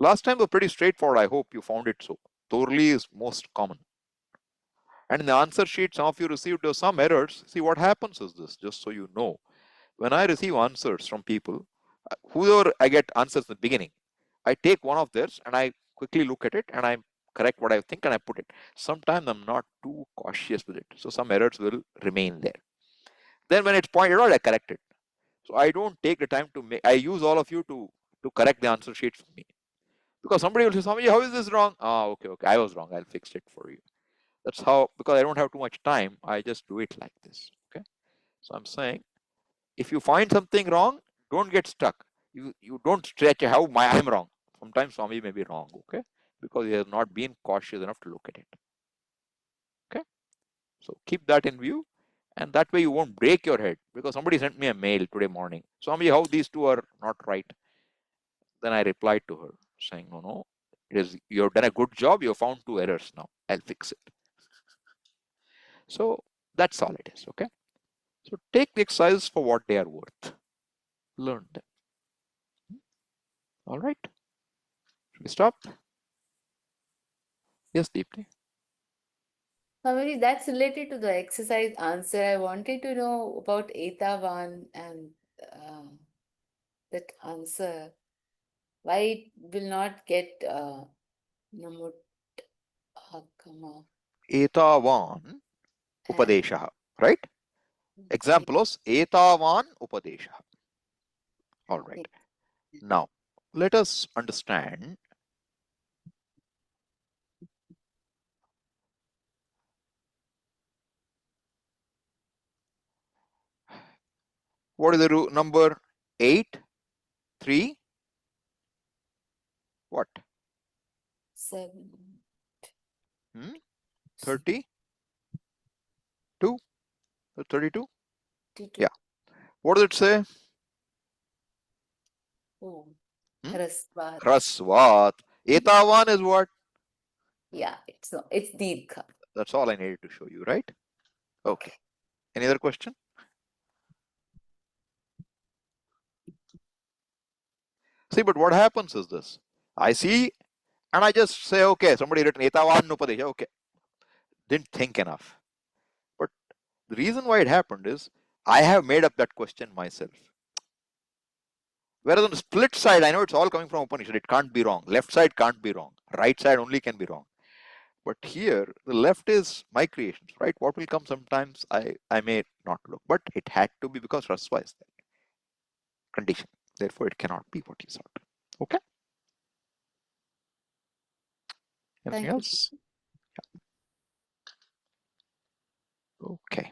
Last time was pretty straightforward. I hope you found it so. Torli is most common. And in the answer sheet, some of you received some errors. See, what happens is this, just so you know. When I receive answers from people, whoever I get answers in the beginning, I take one of theirs and I quickly look at it and I correct what I think and I put it. Sometimes I'm not too cautious with it, so some errors will remain there. Then when it's pointed out, I correct it. So I don't take the time to make. I use all of you to correct the answer sheet for me, because somebody will say, "Swamiji, how is this wrong?" Ah, okay, I was wrong. I'll fix it for you. That's how, because I don't have too much time, I just do it like this. Okay, so I'm saying, if you find something wrong, don't get stuck. You don't stretch how I'm wrong. Sometimes Swami may be wrong, okay? Because he has not been cautious enough to look at it. Okay? So keep that in view, and that way you won't break your head. Because somebody sent me a mail today morning, Swami, how these two are not right. Then I replied to her saying, no, you've done a good job, you found 2 errors now. I'll fix it. So that's all it is, okay? So take the exercises for what they are worth. Learn them. All right? Should we stop? Yes, Deepti. Swamiji, that's related to the exercise answer. I wanted to know about Etavan and that answer. Why it will not get Namut Hakama. Etavan upadeshaha, right? Examples, etavan upadeshaha. All right. Now, let us understand what is the number 8, 3, what? 7. 32? 32? 32. Yeah. What does it say? Oh, Hrasvat. Hrasvat. Etavan is what? Yeah, it's Dirgha. That's all I needed to show you, right? Okay. Any other question? See, but what happens is this. I see and I just say, okay, somebody written etavan upadesha, okay. Didn't think enough. But the reason why it happened is I have made up that question myself. Whereas on the split side, I know it's all coming from Upanishad. It can't be wrong. Left side can't be wrong. Right side only can be wrong. But here, the left is my creations, right? What will come sometimes, I may not look. But it had to be because Rasva is there. Condition. Therefore, it cannot be what you thought. Okay? Anything Thank you. else? Yeah. Okay.